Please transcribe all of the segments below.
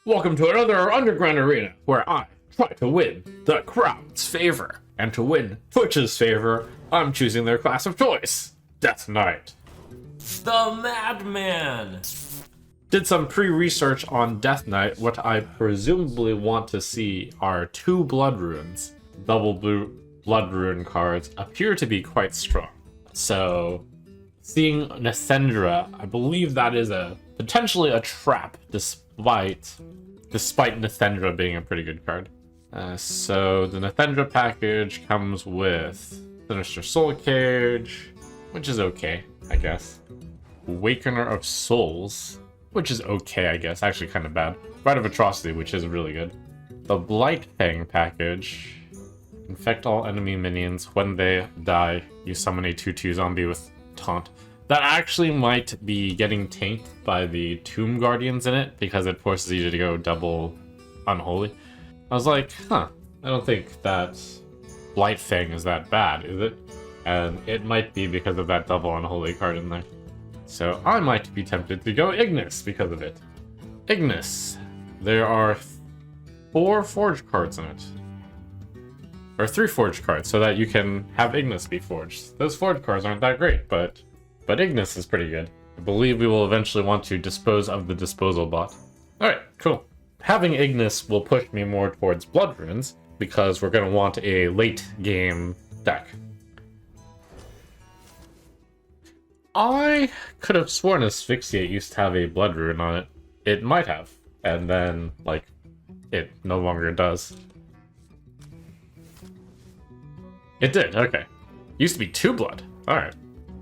Welcome to another underground arena where I try to win the crowd's favor. And to win Twitch's favor, I'm choosing their class of choice, Death Knight. The Madman! Did some pre-research on Death Knight. What I presumably want to see are 2 blood runes. Double blue blood rune cards appear to be quite strong. So, seeing Nethendra, I believe that is potentially a trap, despite Nethendra being a pretty good card. So the Nethendra package comes with Sinister Soul Cage, which is okay, I guess. Awakener of Souls, which is okay, I guess. Actually kind of bad. Rite of Atrocity, which is really good. The Blightfang package. Infect all enemy minions. When they die, you summon a 2/2 zombie with Taunt. That actually might be getting tainted by the Tomb Guardians in it, because it forces you to go double Unholy. I was like, I don't think that Blightfang is that bad, is it? And it might be because of that double Unholy card in there. So I might be tempted to go Ignis because of it. Ignis. There are 4 forge cards in it. Or 3 forge cards, so that you can have Ignis be forged. Those forge cards aren't that great, but Ignis is pretty good. I believe we will eventually want to dispose of the disposal bot. Alright, cool. Having Ignis will push me more towards blood runes, because we're going to want a late game deck. I could have sworn Asphyxiate used to have a blood rune on it. It might have, and then, it no longer does. It did, okay. Used to be 2 blood. Alright.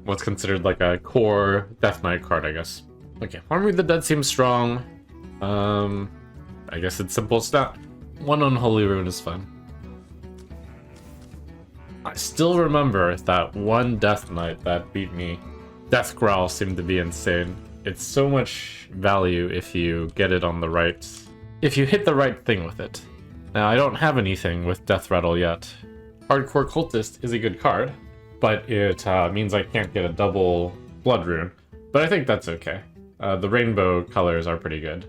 What's considered like a core Death Knight card, I guess. Okay, Armory of the Dead seems strong. I guess it's simple stat. 1 Unholy Rune is fine. I still remember that one Death Knight that beat me. Death Growl seemed to be insane. It's so much value if you get it on the right... if you hit the right thing with it. Now, I don't have anything with Death Rattle yet. Hardcore Cultist is a good card, but it means I can't get a double blood rune. But I think that's okay. The rainbow colors are pretty good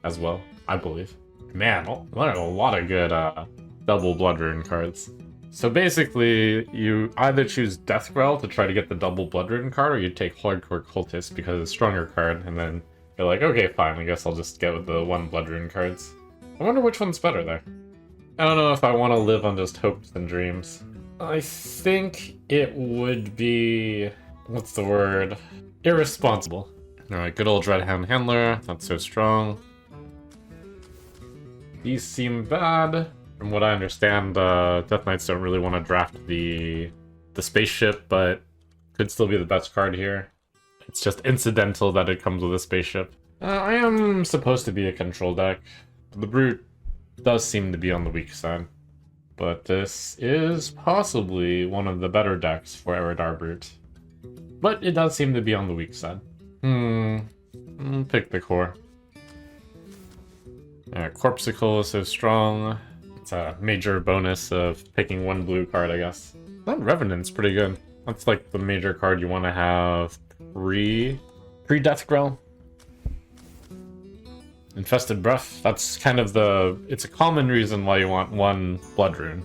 as well, I believe. Man, there are a lot of good double blood rune cards. So basically, you either choose Death Growl to try to get the double blood rune card, or you take Hardcore Cultist because it's a stronger card, and then you're like, okay, fine, I guess I'll just get with the 1 blood rune cards. I wonder which one's better there. I don't know if I want to live on just hopes and dreams. I think it would be... what's the word? Irresponsible. Alright, good old Dreadhound Handler. Not so strong. These seem bad. From what I understand, Death Knights don't really want to draft the spaceship, but could still be the best card here. It's just incidental that it comes with a spaceship. I am supposed to be a control deck. The Brute does seem to be on the weak side. But this is possibly one of the better decks for Eridar Brute. But it does seem to be on the weak side. Pick the core. Corpsicle is so strong. It's a major bonus of picking 1 blue card, I guess. That Revenant's pretty good. That's like the major card you want to have pre-Death Growl. Infested Breath, that's kind of it's a common reason why you want 1 blood rune.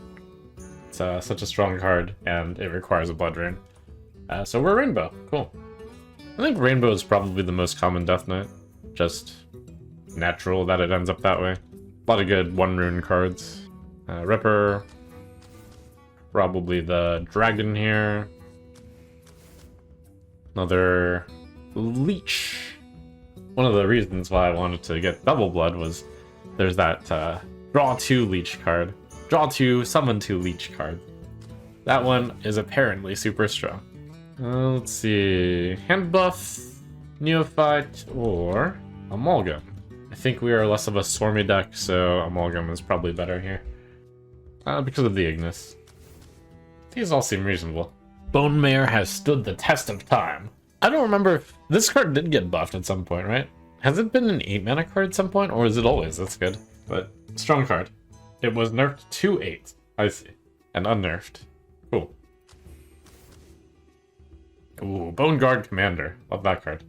It's such a strong card, and it requires a blood rune. So we're Rainbow, cool. I think Rainbow is probably the most common Death Knight. Just natural that it ends up that way. A lot of good 1 rune cards. Ripper. Probably the Dragon here. Another Leech. One of the reasons why I wanted to get Double Blood was there's that draw 2 Leech card. Draw 2, summon 2 Leech card. That one is apparently super strong. Let's see. Hand Buff, Neophyte, or Amalgam. I think we are less of a Swarmy deck, so Amalgam is probably better here. Because of the Ignis. These all seem reasonable. Bone Mare has stood the test of time. I don't remember if this card did get buffed at some point, right? Has it been an 8 mana card at some point, or is it always? That's good. But, strong card. It was nerfed to 8. I see. And unnerfed. Cool. Ooh, Bone Guard Commander. Love that card.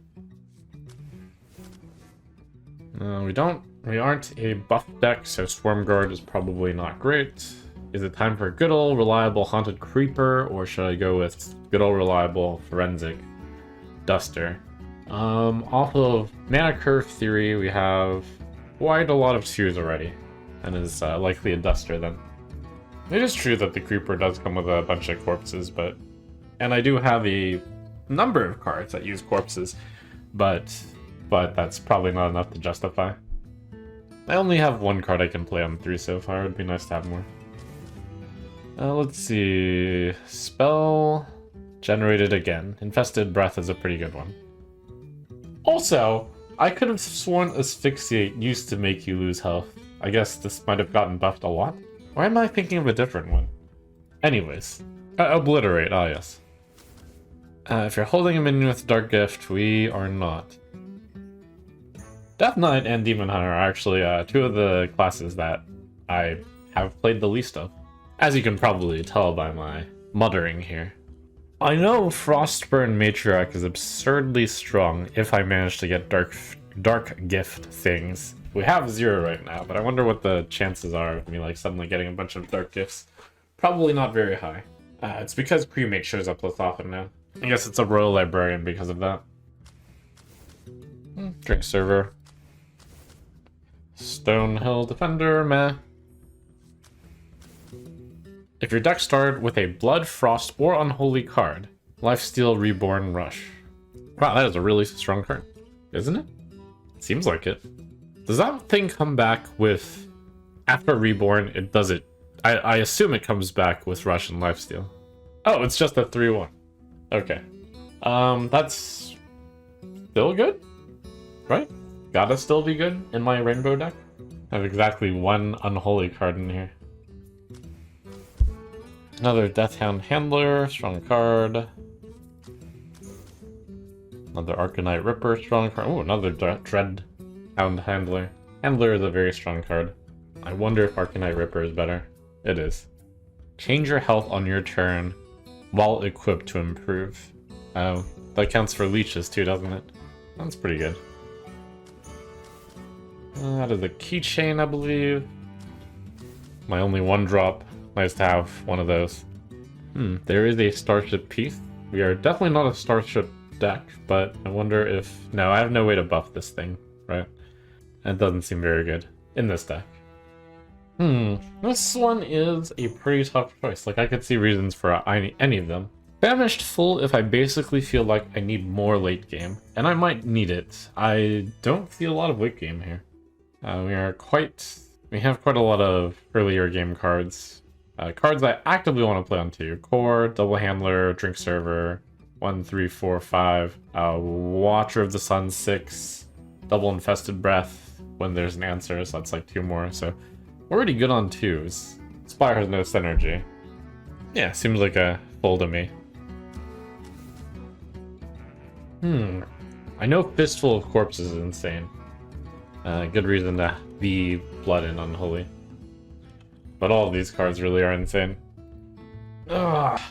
We don't We aren't a buff deck, so Swarm Guard is probably not great. Is it time for good old reliable Haunted Creeper, or should I go with good old reliable Forensic Duster? Off of Mana Curve Theory, we have quite a lot of 2s already, and is likely a Duster then. It is true that the Creeper does come with a bunch of corpses, and I do have a number of cards that use corpses, but that's probably not enough to justify. I only have one card I can play on 3 so far. It would be nice to have more. Let's see. Spell generated again. Infested Breath is a pretty good one. Also, I could have sworn Asphyxiate used to make you lose health. I guess this might have gotten buffed a lot. Why am I thinking of a different one? Anyways. Obliterate, ah yes. If you're holding a minion with Dark Gift, we are not. Death Knight and Demon Hunter are actually 2 of the classes that I have played the least of. As you can probably tell by my muttering here. I know Frostburn Matriarch is absurdly strong if I manage to get dark gift things. We have 0 right now, but I wonder what the chances are of me like suddenly getting a bunch of dark gifts. Probably not very high. It's because Cremate shows up less often now. I guess it's a Royal Librarian because of that. Drink Server. Stonehill Defender, meh. If your deck started with a Blood, Frost, or Unholy card, Lifesteal Reborn Rush. Wow, that is a really strong card, isn't it? Seems like it. Does that thing come back with... After Reborn, it does it... I assume it comes back with Rush and Lifesteal. Oh, it's just a 3-1. Okay. That's... still good? Right? Gotta still be good in my Rainbow deck? I have exactly 1 Unholy card in here. Another Deathhound Handler, strong card. Another Arcanite Ripper, strong card. Oh, another Dreadhound Handler. Handler is a very strong card. I wonder if Arcanite Ripper is better. It is. Change your health on your turn while equipped to improve. Oh, that counts for leeches too, doesn't it? That's pretty good. That is a keychain, I believe. My only 1-drop. Nice to have one of those. There is a Starship piece. We are definitely not a Starship deck, but I wonder if... No, I have no way to buff this thing, right? That doesn't seem very good in this deck. This one is a pretty tough choice. Like, I could see reasons for any of them. Famished Full if I basically feel like I need more late game, and I might need it. I don't see a lot of late game here. We have quite a lot of earlier game cards. Cards I actively want to play on 2. Core, Double Handler, Drink Server, 1, 3, 4, 5. Watcher of the Sun, 6. Double Infested Breath when there's an answer, so that's like 2 more. So we're already good on 2s. Spire has no synergy. Yeah, seems like a full to me. I know Fistful of Corpses is insane. Good reason to be Blood and Unholy. But all of these cards really are insane. Ugh.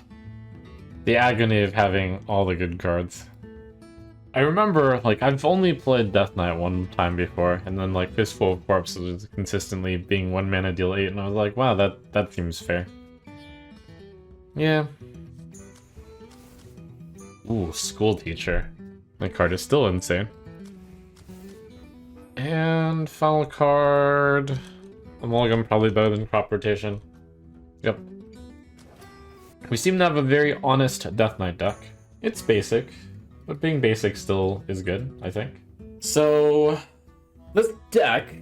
The agony of having all the good cards. I remember, like, I've only played Death Knight 1 time before, and then, like, Fistful of Corpses was consistently being 1 mana deal 8, and I was like, wow, that seems fair. Yeah. Ooh, School Teacher. That card is still insane. And final card... Amalgam probably better than Crop Rotation. Yep. We seem to have a very honest Death Knight deck. It's basic, but being basic still is good, I think. So, this deck,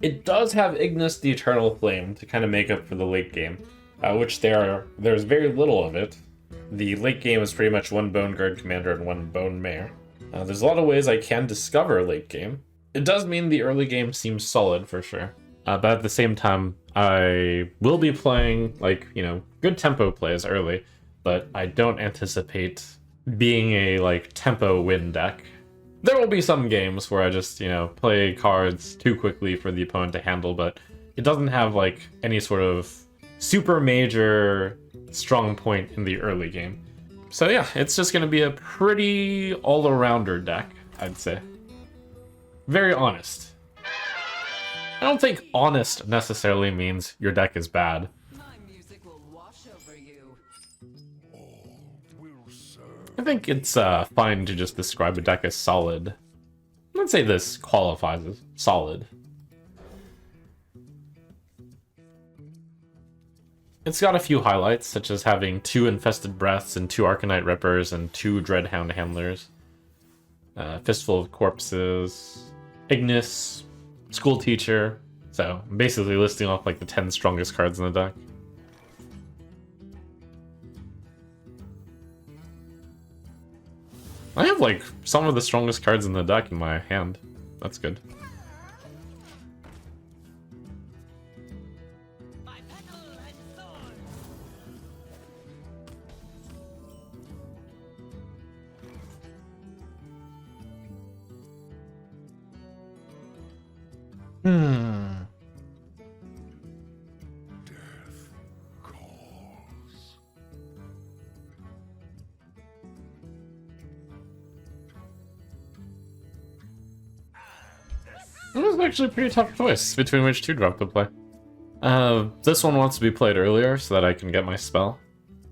it does have Ignis the Eternal Flame to kind of make up for the late game, which there's very little of it. The late game is pretty much 1 Bone Guard Commander and 1 Bone Mare. There's a lot of ways I can discover late game. It does mean the early game seems solid for sure. But at the same time, I will be playing, like, you know, good tempo plays early, but I don't anticipate being a, like, tempo win deck. There will be some games where I just, you know, play cards too quickly for the opponent to handle, but it doesn't have, like, any sort of super major strong point in the early game. So yeah, it's just going to be a pretty all-arounder deck, I'd say. Very honest. I don't think honest necessarily means your deck is bad. My music will wash over you. I think it's fine to just describe a deck as solid. Let's say this qualifies as solid. It's got a few highlights, such as having 2 Infested Breaths and 2 Arcanite Rippers and 2 Dreadhound Handlers. Fistful of Corpses, Ignis, School Teacher. So I'm basically listing off like the 10 strongest cards in the deck. I have like some of the strongest cards in the deck in my hand. That's good. It was actually a pretty tough choice between which 2 drop to play. This one wants to be played earlier so that I can get my spell.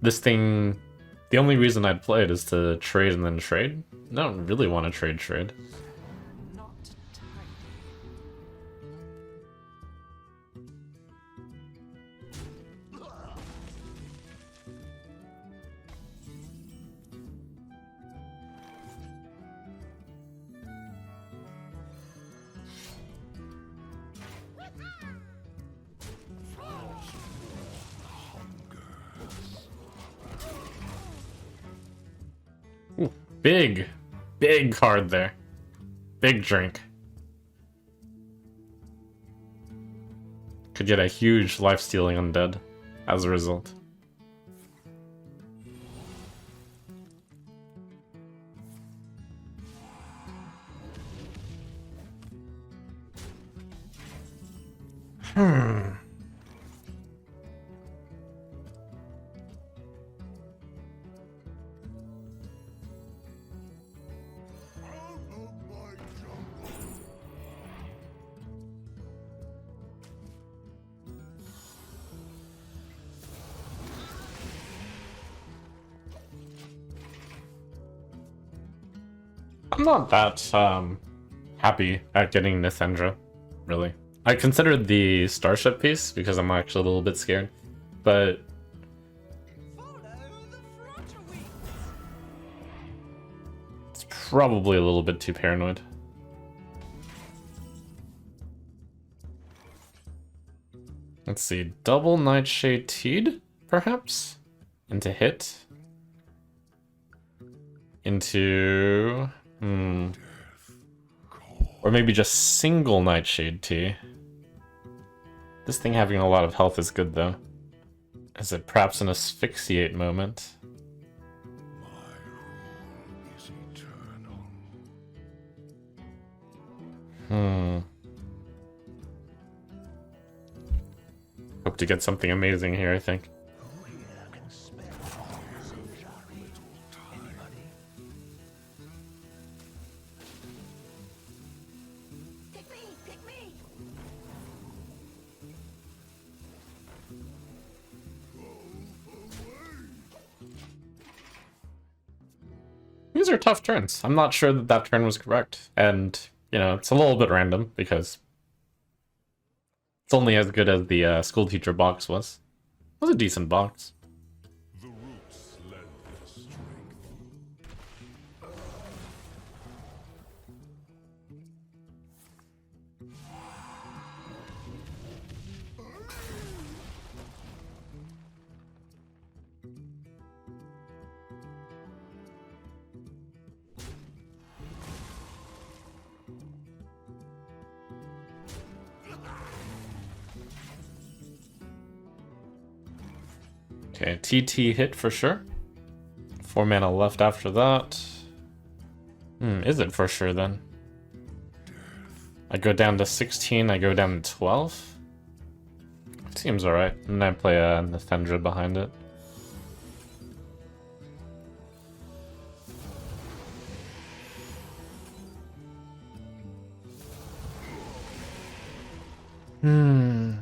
This thing, the only reason I'd play it is to trade and then trade. I don't really want to trade. Not tidy. Ooh, big card there. Big drink. Could get a huge life-stealing undead as a result. I'm not that happy at getting Nithendra, really. I considered the Starship piece because I'm actually a little bit scared, but Follow the flutter wings. it's probably a little bit too paranoid. Let's see, double Nightshade Teed, perhaps? Into hit? Into... Or maybe just single Nightshade Tea. This thing having a lot of health is good, though. Is it perhaps an asphyxiate moment? Hope to get something amazing here, I think. Pick me. These are tough turns. I'm not sure that that turn was correct. And, you know, it's a little bit random because it's only as good as the school teacher box was. It was a decent box. The roots lend their strength. Okay, TT hit for sure. 4 mana left after that. Is it for sure then? I go down to 16, I go down to 12. Seems alright. And I play a Nithendra behind it. Hmm.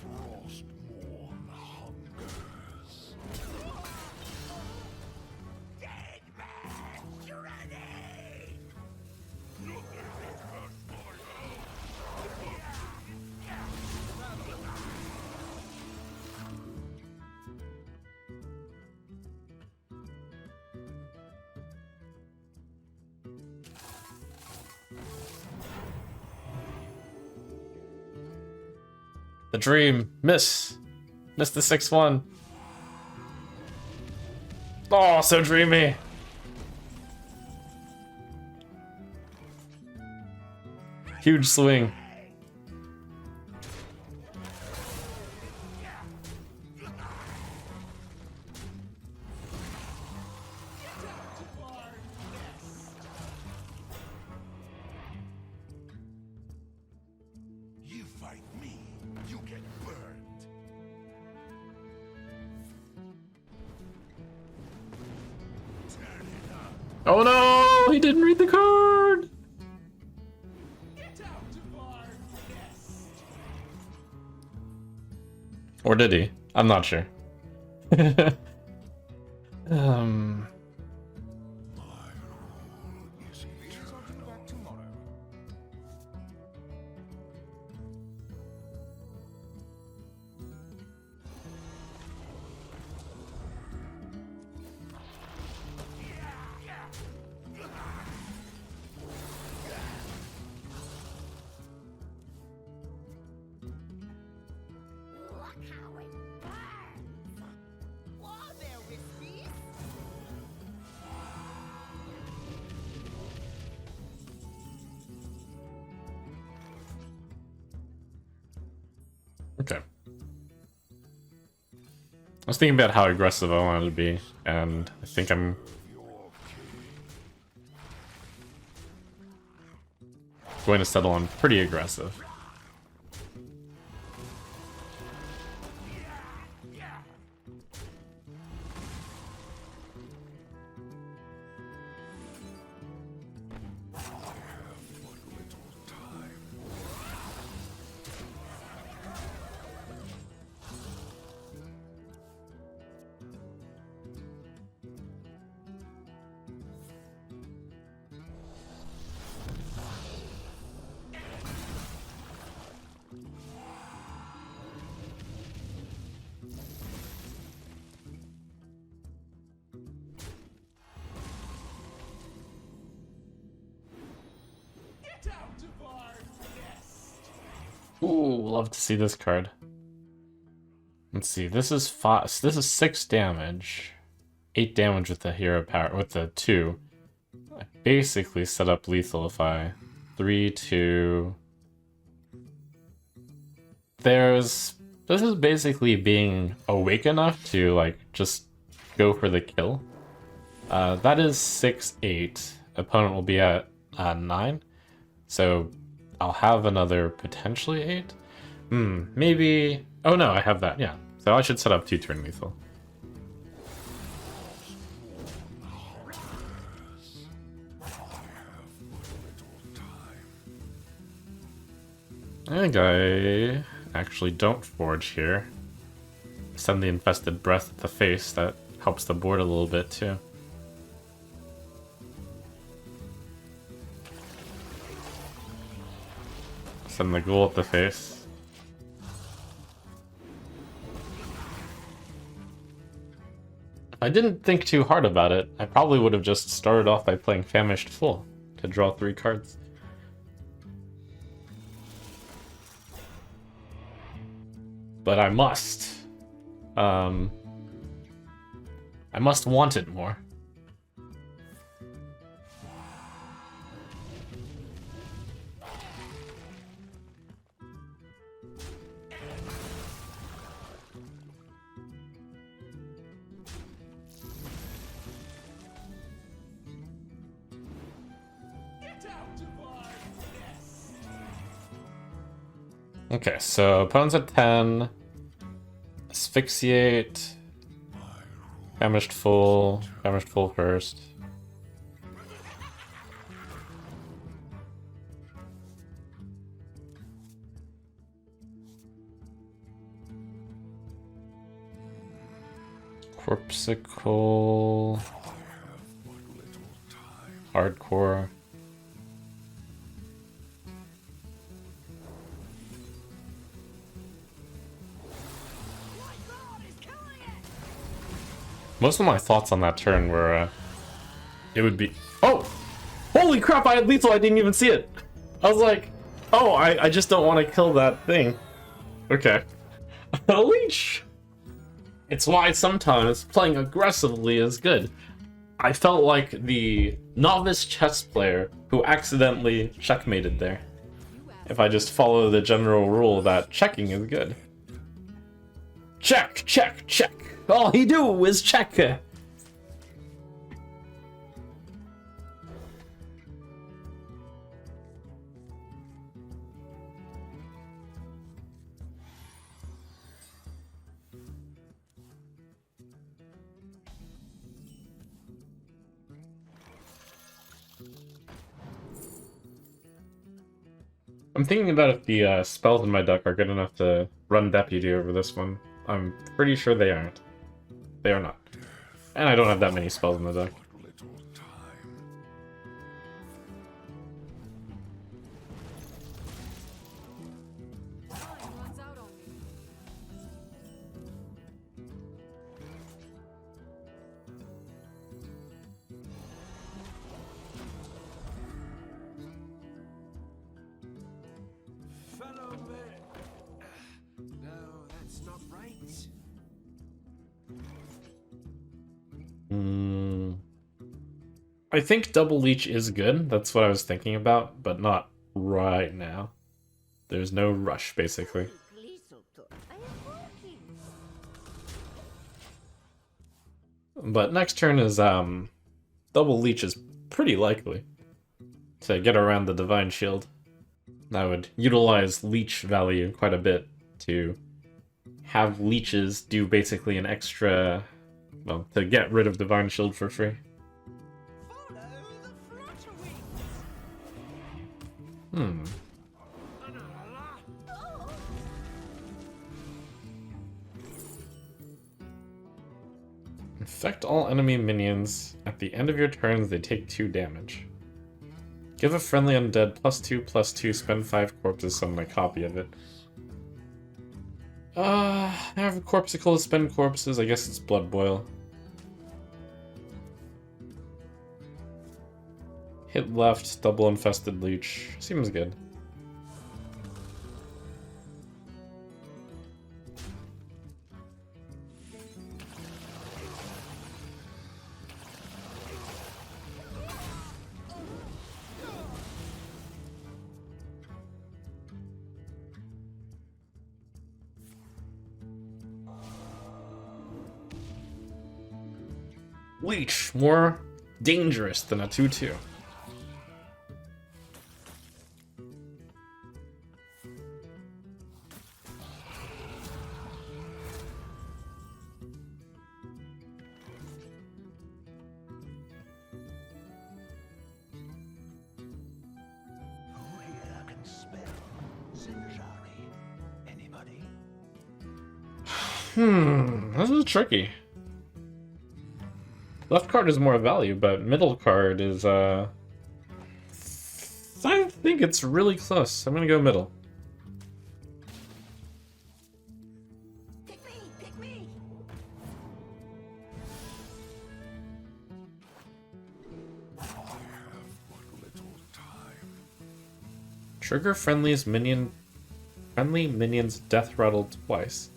Frostborn hungers. The dream. Miss the 6-1. Oh, so dreamy. Huge swing. You fight me, you get burned. Turn it up. Oh no, he didn't read the card. Or did he? I'm not sure. um. Is eternal. Look how it burns! Whoa there, Wispies! Okay. I was thinking about how aggressive I wanted to be, and I think I'm going to settle on pretty aggressive. Ooh, love to see this card. Let's see. This is 5. This is 6 damage, 8 damage with the hero power with the 2. I basically set up lethal if I 3, 2. This is basically being awake enough to like just go for the kill. That is 6, 8. Opponent will be at 9. So I'll have another potentially 8. Maybe. Oh no, I have that. Yeah. So I should set up 2 turn lethal. I think I actually don't forge here. Send the infested breath at the face. That helps the board a little bit too. Send the ghoul at the face. If I didn't think too hard about it, I probably would have just started off by playing Famished Full to draw 3 cards. But I must. I must want it more. Okay, so opponent's at 10. Asphyxiate. Famished Full first. Corpsicle. Hardcore. Most of my thoughts on that turn were, it would be... Oh! Holy crap, I had lethal, I didn't even see it! I was like, oh, I just don't want to kill that thing. Okay. A leech! It's why sometimes playing aggressively is good. I felt like the novice chess player who accidentally checkmated there. If I just follow the general rule that checking is good. Check, check, check! All he do is check! I'm thinking about if the spells in my deck are good enough to run Deputy over this one. I'm pretty sure they aren't. They are not. And I don't have that many spells in the deck. Fellow man. No, that's not right. I think Double Leech is good. That's what I was thinking about, but not right now. There's no rush, basically. But next turn is, Double Leech is pretty likely to get around the Divine Shield. I would utilize Leech value quite a bit to have Leeches do basically an extra, well, to get rid of Divine Shield for free. Follow the flutter wings. Hmm. Infect all enemy minions. At the end of your turns, they take 2 damage. Give a friendly undead +2/+2, spend 5 corpses, summon a copy of it. I have a Corpsicle to spend corpses, I guess it's Blood Boil. Hit left, double infested leech. Seems good. Leech, more dangerous than a 2/2. Who here can spell Sinjari? Anybody? This is tricky. Left card is more value, but middle card is, I think it's really close. I'm gonna go middle. Pick me, pick me. I have but little time. Trigger friendly minions death rattle twice.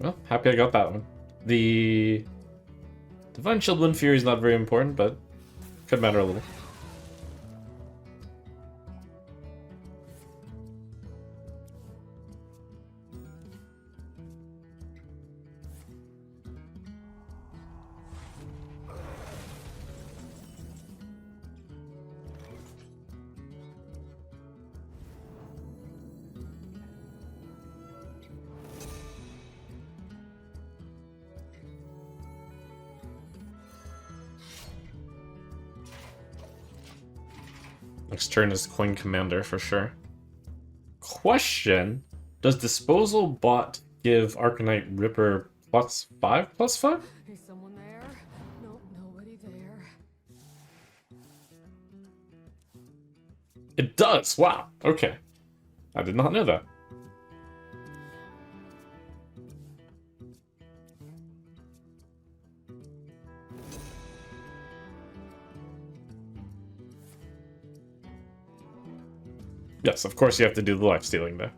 Well, happy I got that one. The Divine Shield Wind Fury is not very important, but could matter a little. Next turn is Coin Commander for sure. Question: Does Disposal Bot give Arcanite Ripper +5/+5? Is someone there? Nope, nobody there. It does! Wow, okay. I did not know that. Yes, of course you have to do the life stealing there.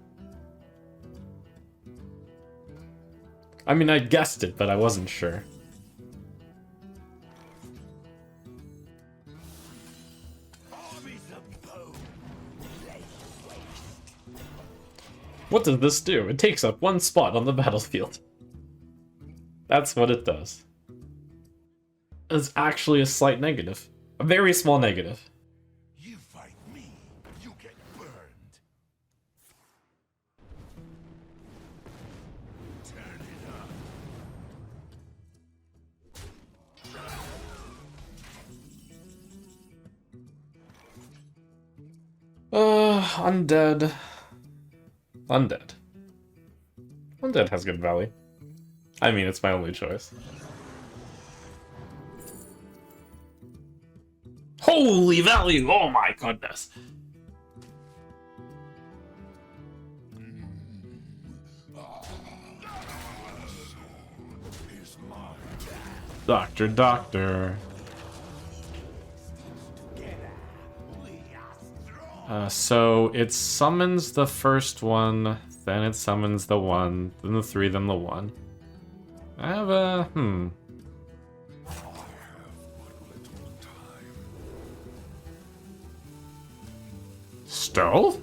I mean, I guessed it, but I wasn't sure. What does this do? It takes up 1 spot on the battlefield. That's what it does. It's actually a slight negative. A very small negative. You fight me, you get burned. Turn it up. Undead. Undead. Undead has good value. I mean, it's my only choice. Holy value! Oh my goodness! Here's mine. Doctor. So it summons the first one, then it summons the 1, then the 3, then the 1. I have a... Stole?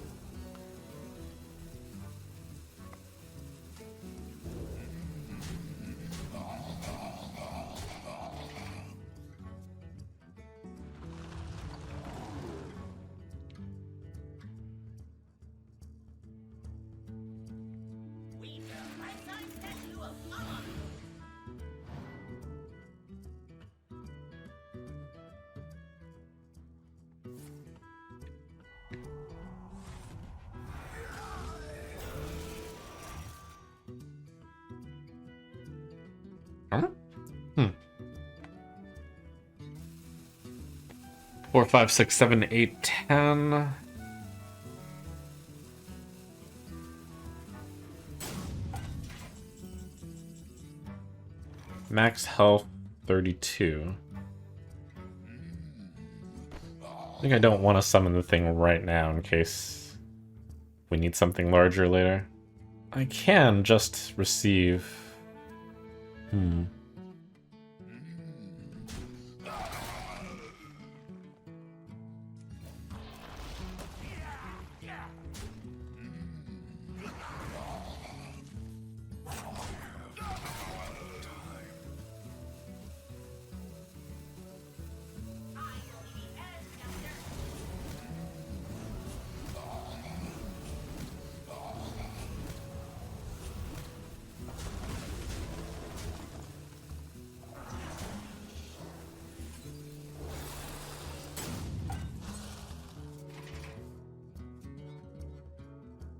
We built my son's statue of mama. 4, 5, 6, 7, 8, 10. Max health 32. I think I don't want to summon the thing right now in case we need something larger later. I can just receive...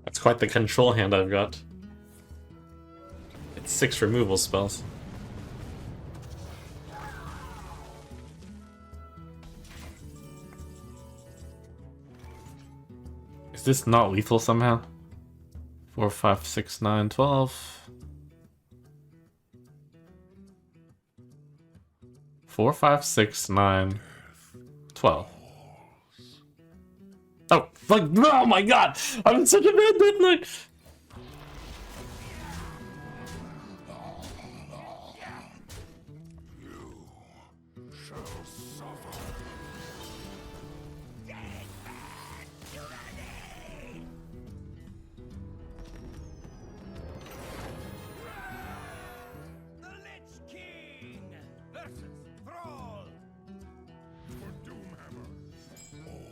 That's quite the control hand I've got. It's 6 removal spells. Is this not lethal somehow? 4, 5, 6, 9, 12. 4, 5, 6, 9, 12. Oh, like, oh my god! I'm in such a bad death knight! Shall suffer. The Lich King versus Thrall. For Doomhammer, all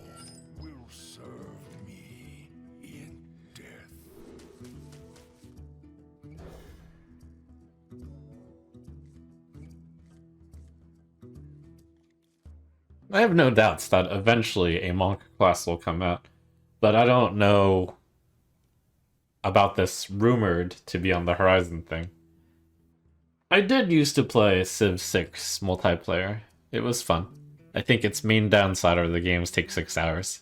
will serve me in death. I have no doubts that eventually a monk class will come out, but I don't know about this rumored to be on the horizon thing. I did used to play Civ 6 multiplayer. It was fun. I think its main downside are the games take 6 hours.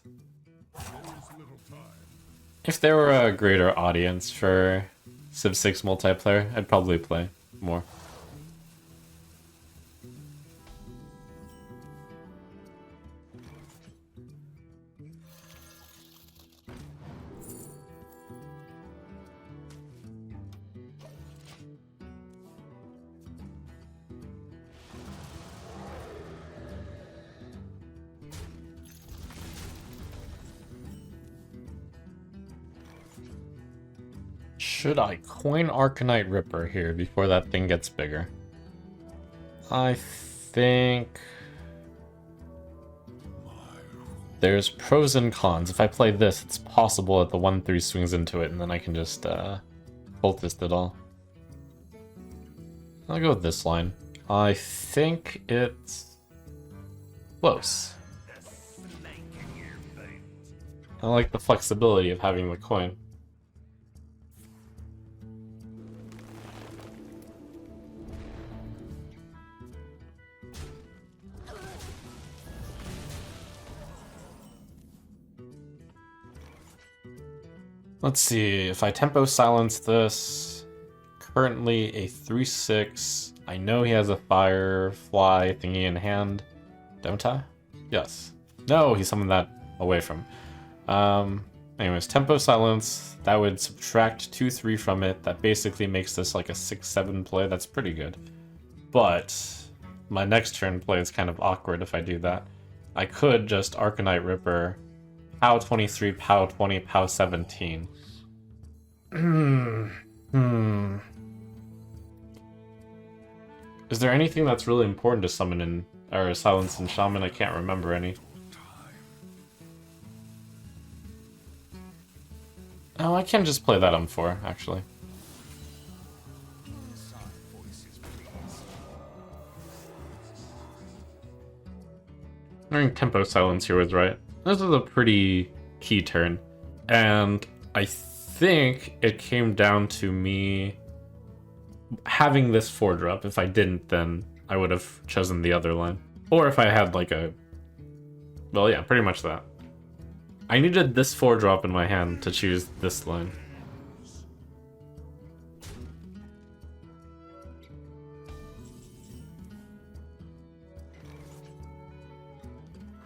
If there were a greater audience for Civ 6 multiplayer, I'd probably play more. Should I coin Arcanite Ripper here before that thing gets bigger? I think there's pros and cons. If I play this, it's possible that the 1-3 swings into it, and then I can just cultist it all. I'll go with this line. I think it's close. I like the flexibility of having the coin. Let's see, if I tempo silence this, currently a 3/6. I know he has a firefly thingy in hand, don't I? Yes. No, he summoned that away from. Anyways, tempo silence, that would subtract 2/3 from it. That basically makes this like a 6/7 play. That's pretty good. But my next turn play is kind of awkward if I do that. I could just Arcanite Ripper, POW 23, POW 20, POW 17. Is there anything that's really important to summon in, or silence in Shaman? I can't remember any. Oh, I can just play that on 4, actually. I think tempo silence here was right. This was a pretty key turn, and I think it came down to me having this 4-drop. If I didn't, then I would have chosen the other line. Or if I had like a... Well, yeah, pretty much that. I needed this 4-drop in my hand to choose this line.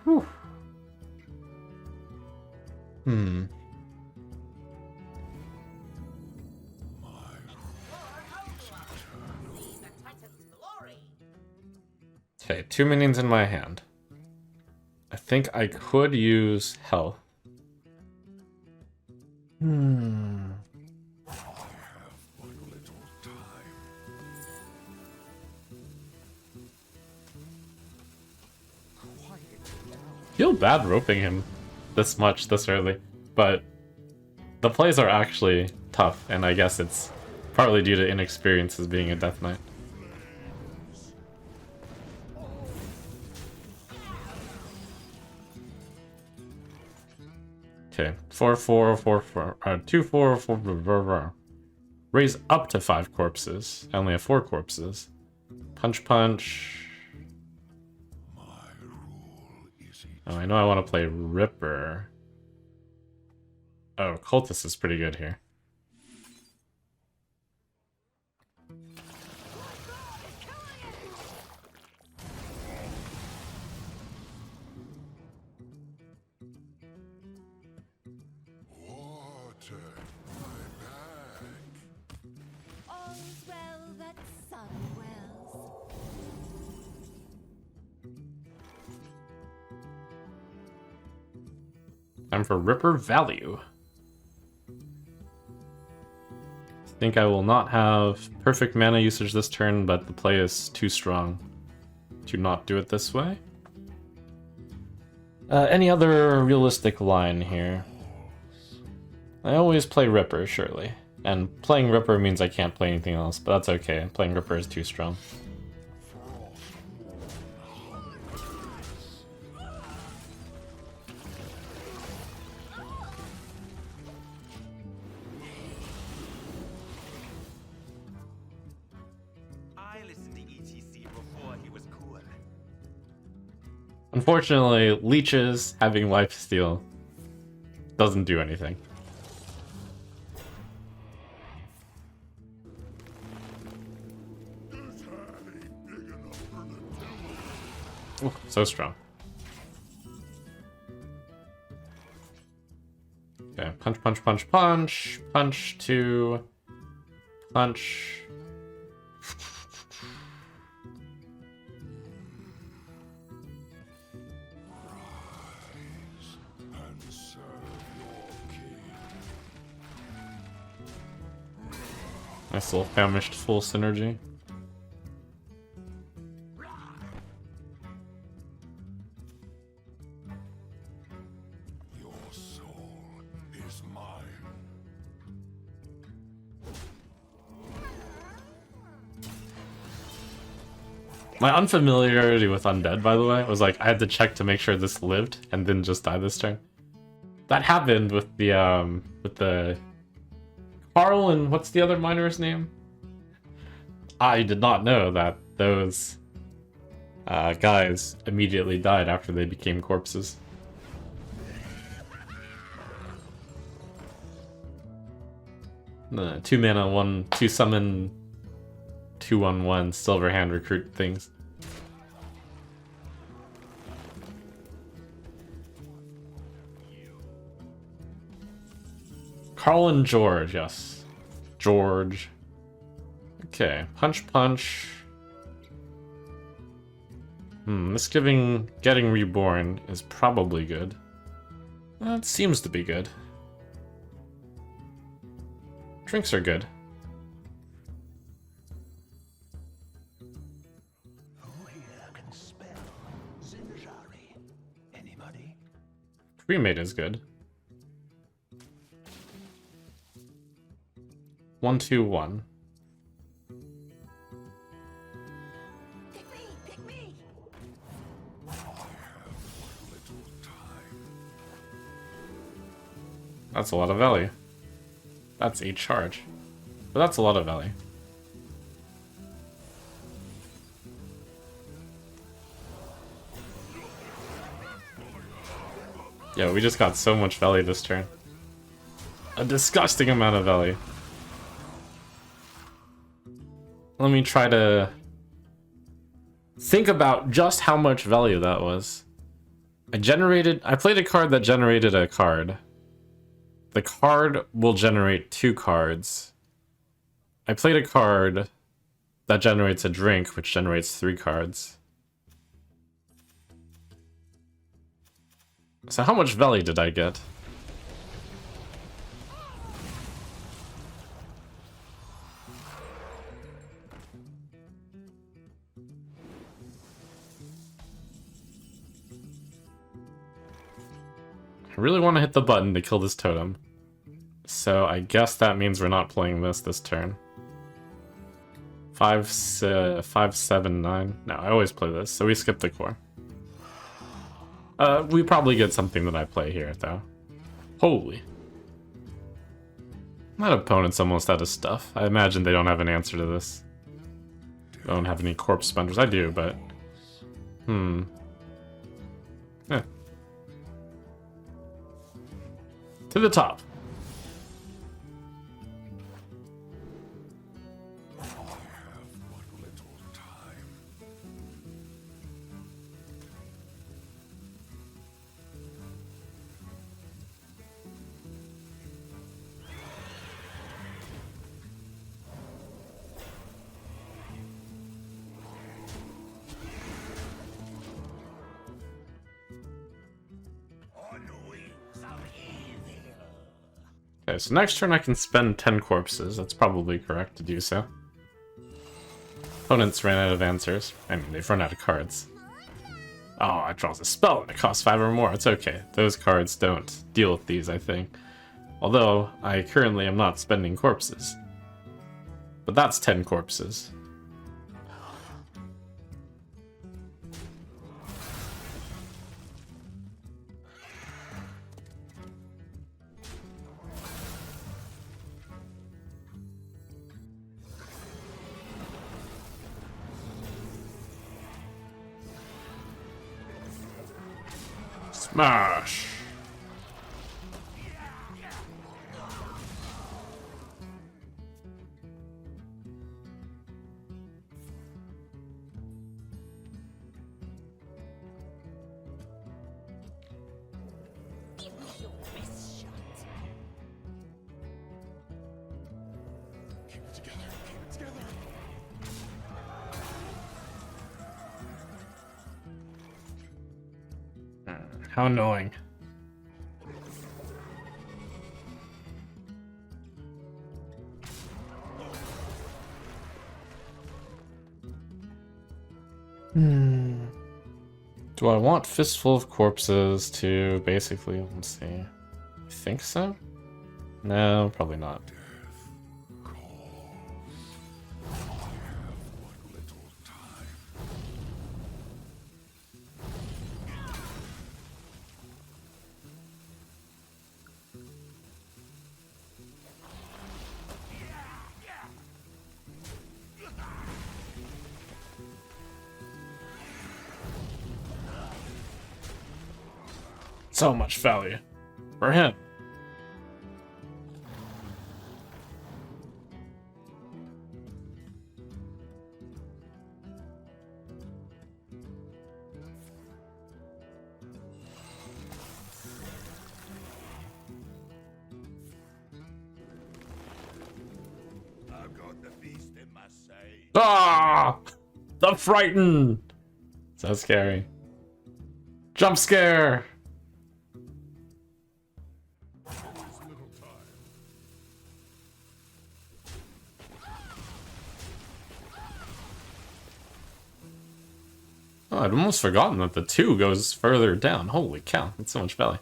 Whew. Okay, 2 minions in my hand. I think I could use health. Feel bad roping him this much this early, but the plays are actually tough, and I guess it's partly due to inexperience as being a Death Knight. Okay, 4/4, 4/4, 2/4, 4. Raise up to 5 corpses. I only have 4 corpses. Punch, punch. Oh, I know I want to play Ripper. Oh, Cultist is pretty good here. All's well that sun wells. Time for Ripper value. I think I will not have perfect mana usage this turn, but the play is too strong to not do it this way. Any other realistic line here? I always play Ripper, surely. And playing Ripper means I can't play anything else, but that's okay. Playing Ripper is too strong. Unfortunately, leeches having lifesteal doesn't do anything. Ooh, so strong. Okay, punch, punch, punch, punch. Punch, 2. Punch. and serve your king. Nice little famished full synergy. Your soul is mine. My unfamiliarity with undead, by the way, was like I had to check to make sure this lived and didn't just die this turn. That happened with the Carl and what's the other miner's name? I did not know that those guys immediately died after they became corpses. The 2 mana, 2 summon, 2/1/1 silver hand recruit things. Carl and George, yes. George. Okay, punch punch. Getting reborn is probably good. It seems to be good. Drinks are good. Who here can spell Zinjari? Anybody? Cremate is good. 1/2/1. Pick me! Pick me! That's a lot of value. That's 8 charge. But that's a lot of value. Yeah, we just got so much value this turn. A disgusting amount of value. Let me try to think about just how much value that was. I played a card that generated a card. The card will generate 2 cards. I played a card that generates a drink, which generates 3 cards. So how much value did I get? I really want to hit the button to kill this totem. So I guess that means we're not playing this turn. 5, 7, 9. No, I always play this, so we skip the core. We probably get something that I play here, though. Holy. That opponent's almost out of stuff. I imagine they don't have an answer to this. They don't have any corpse spenders. I do, but... Yeah. To the top. I have but little time. On wings of evil. Okay, so next turn I can spend 10 corpses. That's probably correct to do so. Opponents ran out of answers. I mean, they've run out of cards. Oh, it draws a spell and it costs 5 or more. It's okay. Those cards don't deal with these, I think. Although, I currently am not spending corpses. But that's 10 corpses. Smash! Give me your best shot. Keep it together. Keep it together. How annoying. Do I want Fistful of Corpses to basically, let's see. I think so? No, probably not. What little time. So much value for him. I've got the beast in my sight. Ah! The Frighten! So scary. Jump scare! Always little time. Oh, I'd almost forgotten that the 2 goes further down. Holy cow, that's so much value.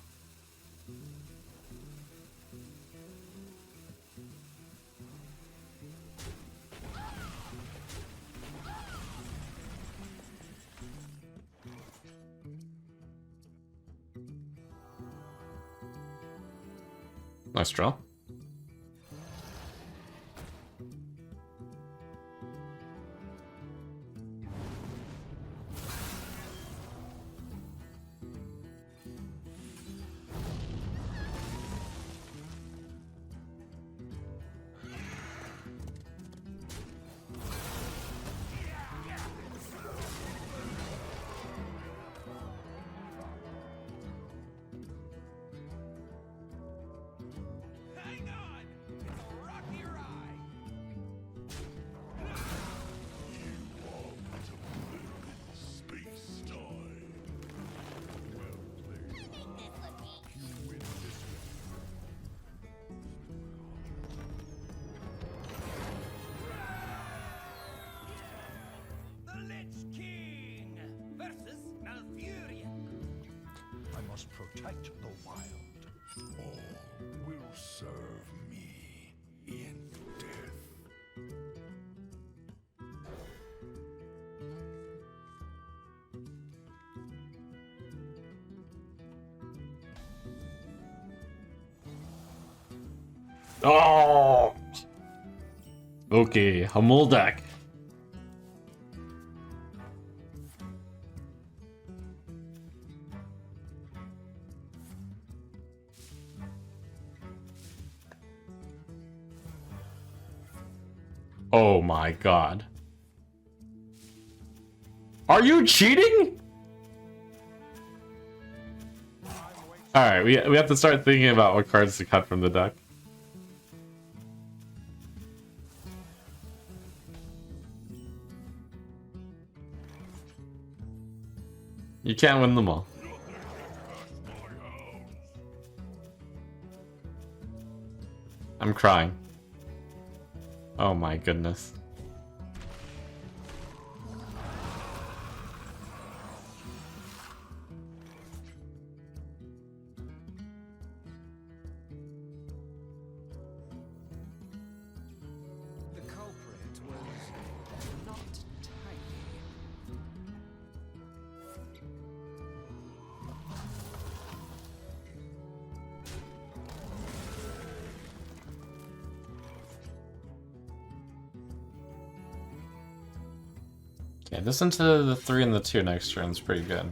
Nice draw. Hang on! It's a rocky ride! Space time. Well played. You win this The Lich King versus Malfurion. I must protect the wild. all will serve me in death. Oh! Okay, Hamuldak. Oh my god. Are you cheating? Alright, we have to start thinking about what cards to cut from the deck. You can't win them all. I'm crying. Oh my goodness. The culprit was not tiny. Okay, this into the 3 and the 2 next turn is pretty good.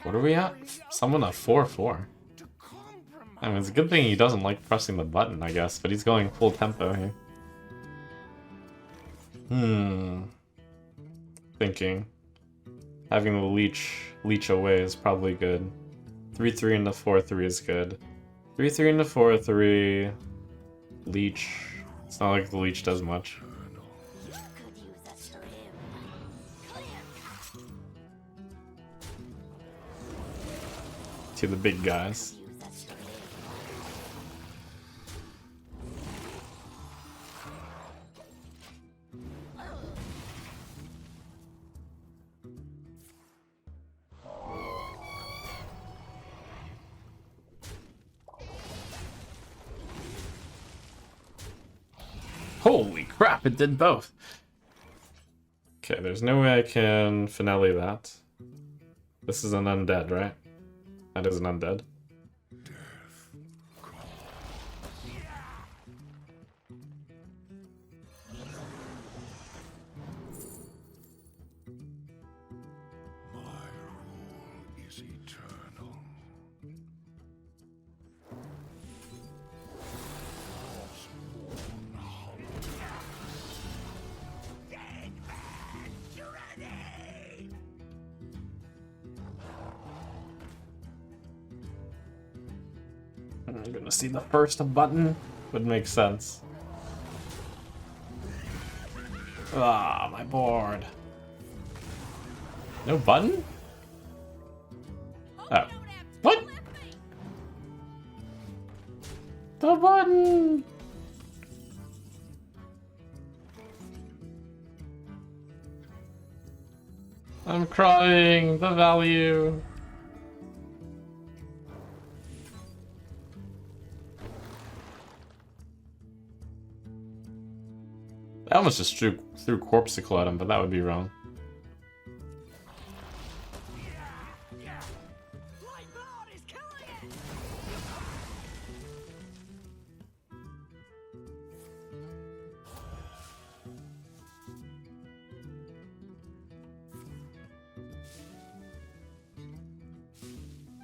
What are we at? Someone at 4-4. I mean, it's a good thing he doesn't like pressing the button, I guess, but he's going full tempo here. Thinking. Having the leech away is probably good. 3-3 into 4-3 is good. 3-3 into 4-3. Leech. It's not like the leech does much. Could use a trim. Clear cut. To the big guys. Use a trim. Holy crap, it did both. Okay, there's no way I can finale that. This is an undead, right? That is an undead. My rule is eternal. I'm gonna see the first button. Would make sense. Ah, my board. No button? Oh. What? The button! I'm crying. The value. I almost just threw Corpsicle at him, but that would be wrong. Lightboard is killing it!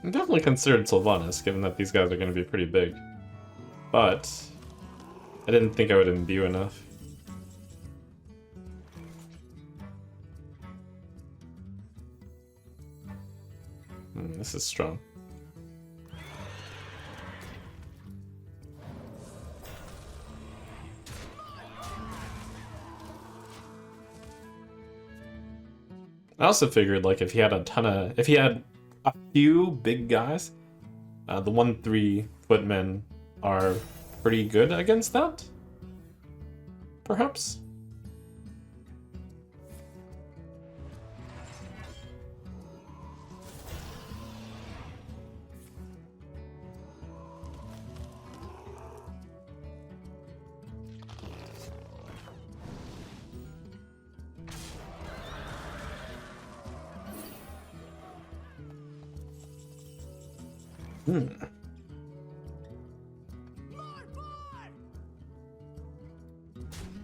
I'm definitely considered Sylvanas, given that these guys are going to be pretty big. But I didn't think I would imbue enough. This is strong. I also figured, like, if he had a few big guys, the 1-3 footmen are pretty good against that. Perhaps.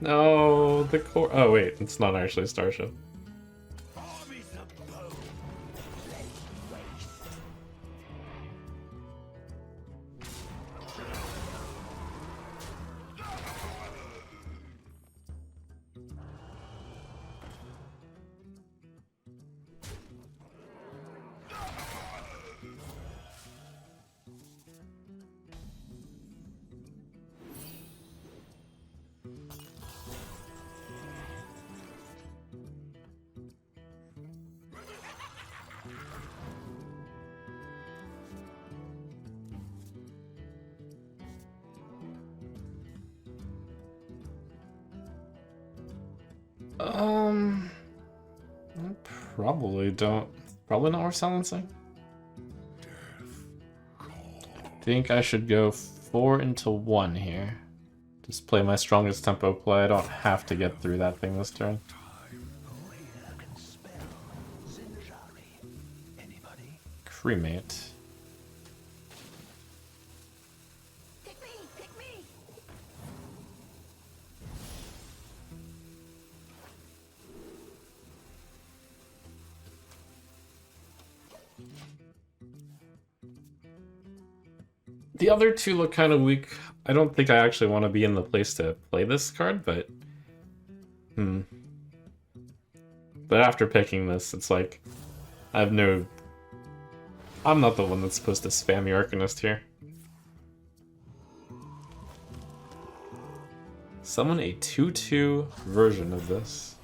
No, the core. Oh wait, it's not actually Starship. Armies of bone. Laid waste. I probably not worth silencing. I think I should go 4 into 1 here. Just play my strongest tempo play. I don't have to get through that thing this turn. Cremate. Pick me! Pick me! The other two look kind of weak. I don't think I actually want to be in the place to play this card, but... But after picking this, it's like... I have no... I'm not the one that's supposed to spam the Arcanist here. Summon a 2/2 version of this.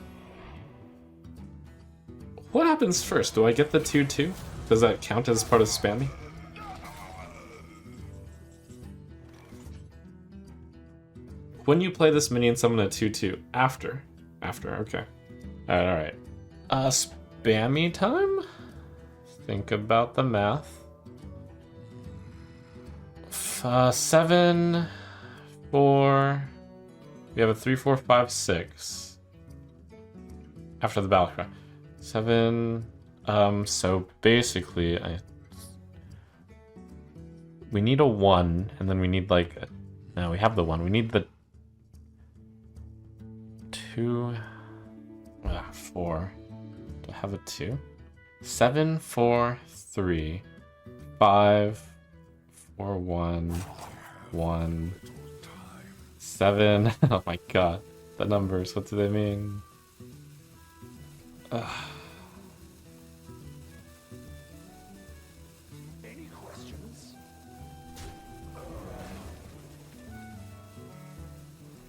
What happens first? Do I get the 2/2? Does that count as part of spammy? When you play this minion, summon a 2/2. After, okay. Alright. Spammy time? Think about the math. 7, 4... We have a 3, 4, 5, 6. After the battle cry. 7... so basically, we need a 1, and then we need like... No, we have the 1. We need the 2... 4. Do I have a 2? 7, 4, 3, 5, 4, 1, 1, 7. Oh my god. The numbers, what do they mean? Any questions?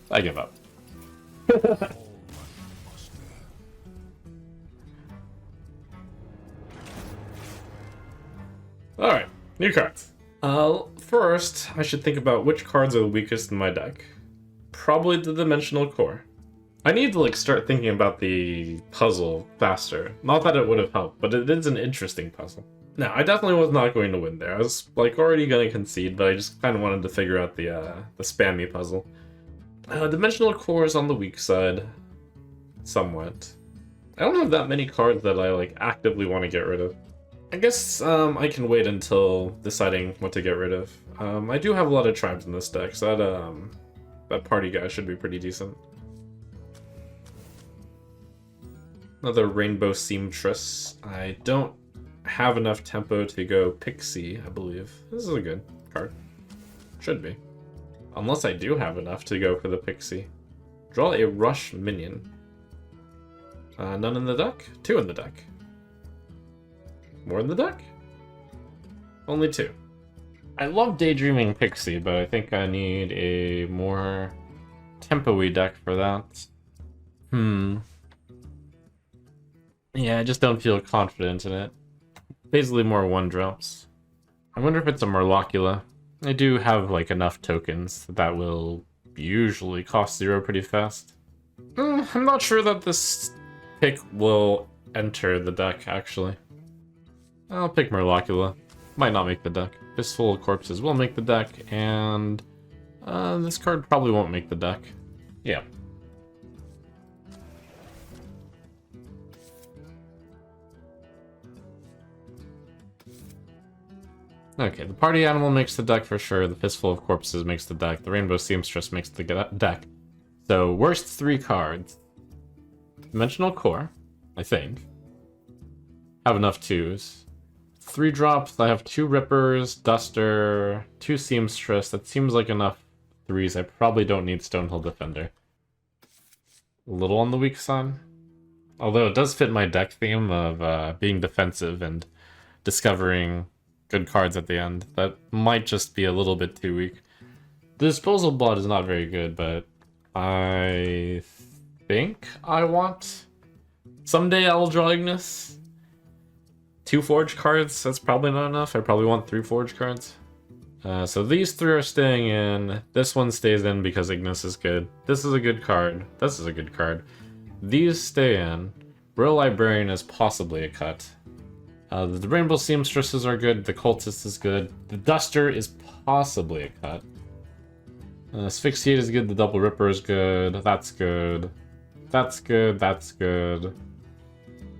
I give up. Alright, new cards. First, I should think about which cards are the weakest in my deck. Probably the Dimensional Core. I need to start thinking about the puzzle faster. Not that it would have helped, but it is an interesting puzzle. Now, I definitely was not going to win there. I was already going to concede, but I just kind of wanted to figure out the spammy puzzle. Dimensional Core is on the weak side, somewhat. I don't have that many cards that I actively want to get rid of. I guess I can wait until deciding what to get rid of. I do have a lot of tribes in this deck, so that party guy should be pretty decent. Another Rainbow Seamstress. I don't have enough tempo to go Pixie, I believe. This is a good card. Should be. Unless I do have enough to go for the Pixie. Draw a Rush minion. None in the deck? 2 in the deck. More in the deck? Only 2. I love Daydreaming Pixie, but I think I need a more tempo-y deck for that. Yeah, I just don't feel confident in it. Basically more 1-drops. I wonder if it's a Murlocula. I do have enough tokens that will usually cost 0 pretty fast. I'm not sure that this pick will enter the deck, actually. I'll pick Murlocula. Might not make the deck. Fistful of Corpses will make the deck, and this card probably won't make the deck. Yeah. Okay, the Party Animal makes the deck for sure, the Fistful of Corpses makes the deck, the Rainbow Seamstress makes the deck. So, worst 3 cards. Dimensional Core, I think. Have enough 2s. 3 drops, I have 2 Rippers, Duster, 2 Seamstress. That seems like enough 3s. I probably don't need Stonehill Defender. A little on the weak side. Although it does fit my deck theme of being defensive and discovering good cards at the end. That might just be a little bit too weak. The Disposal Blood is not very good, but I think I want... Someday I'll draw Ignis. 2 Forge cards, that's probably not enough. I probably want 3 Forge cards. So these 3 are staying in. This one stays in because Ignis is good. This is a good card. This is a good card. These stay in. Brill Librarian is possibly a cut. The Rainbow Seamstresses are good. The Cultist is good. The Duster is possibly a cut. Asphyxiate is good. The Double Ripper is good. That's good. That's good. That's good.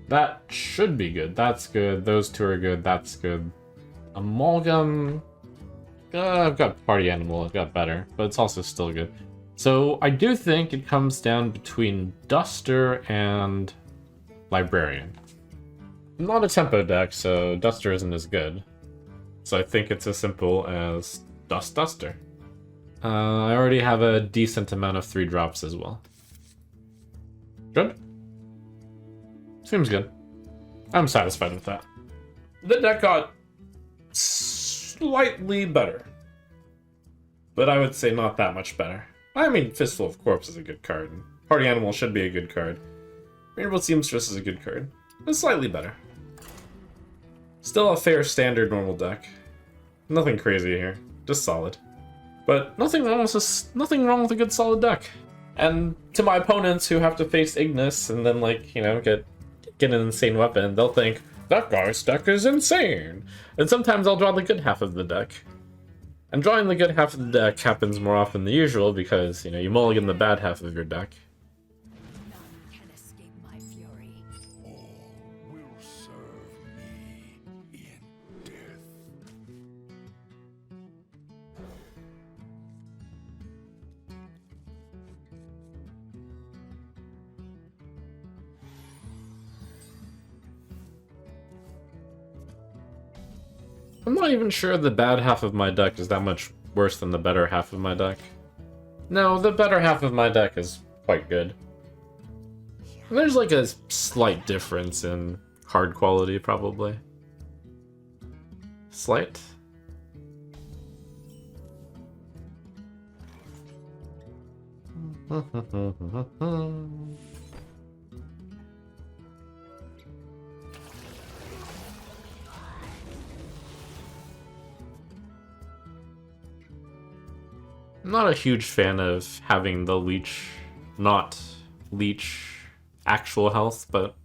That should be good. That's good. Those 2 are good. That's good. Amalgam... I've got Party Animal. I've got better. But it's also still good. So I do think it comes down between Duster and Librarian. Not a tempo deck, so Duster isn't as good. So I think it's as simple as Dust Duster. I already have a decent amount of 3-drops as well. Good. Seems good. I'm satisfied with that. The deck got slightly better. But I would say not that much better. I mean, Fistful of Corpse is a good card. And Party Animal should be a good card. Rainbow Seamstress is a good card. It's slightly better. Still a fair standard normal deck. Nothing crazy here. Just solid. But nothing wrong with a good solid deck. And to my opponents who have to face Ignis and then, like, you know, get an insane weapon, they'll think, that guy's deck is insane! And sometimes I'll draw the good half of the deck. And drawing the good half of the deck happens more often than usual because, you know, you mulligan the bad half of your deck. None can escape my fury. All will serve me in death. I'm not even sure the bad half of my deck is that much worse than the better half of my deck. No, the better half of my deck is quite good. There's like a slight difference in card quality, probably. Slight? I'm not a huge fan of having the leech not leech actual health, but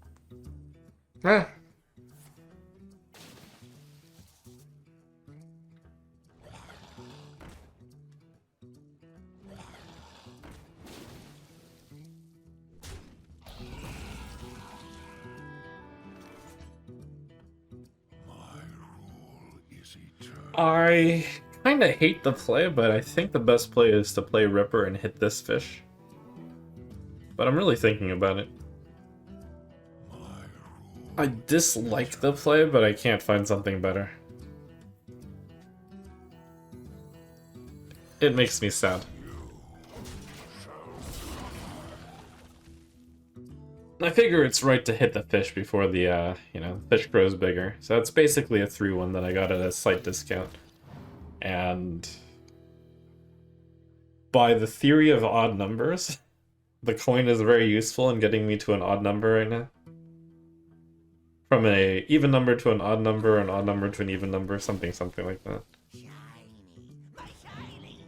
My rule is eternal. I kind of hate the play, but I think the best play is to play Ripper and hit this fish. But I'm really thinking about it. My rule. I dislike the play, but I can't find something better. It makes me sad. I figure it's right to hit the fish before the, you know, fish grows bigger. So it's basically a 3-1 that I got at a slight discount. And by the theory of odd numbers, the coin is very useful in getting me to an odd number right now. From an even number to an odd number to an even number, something like that. Shiny. My shiny.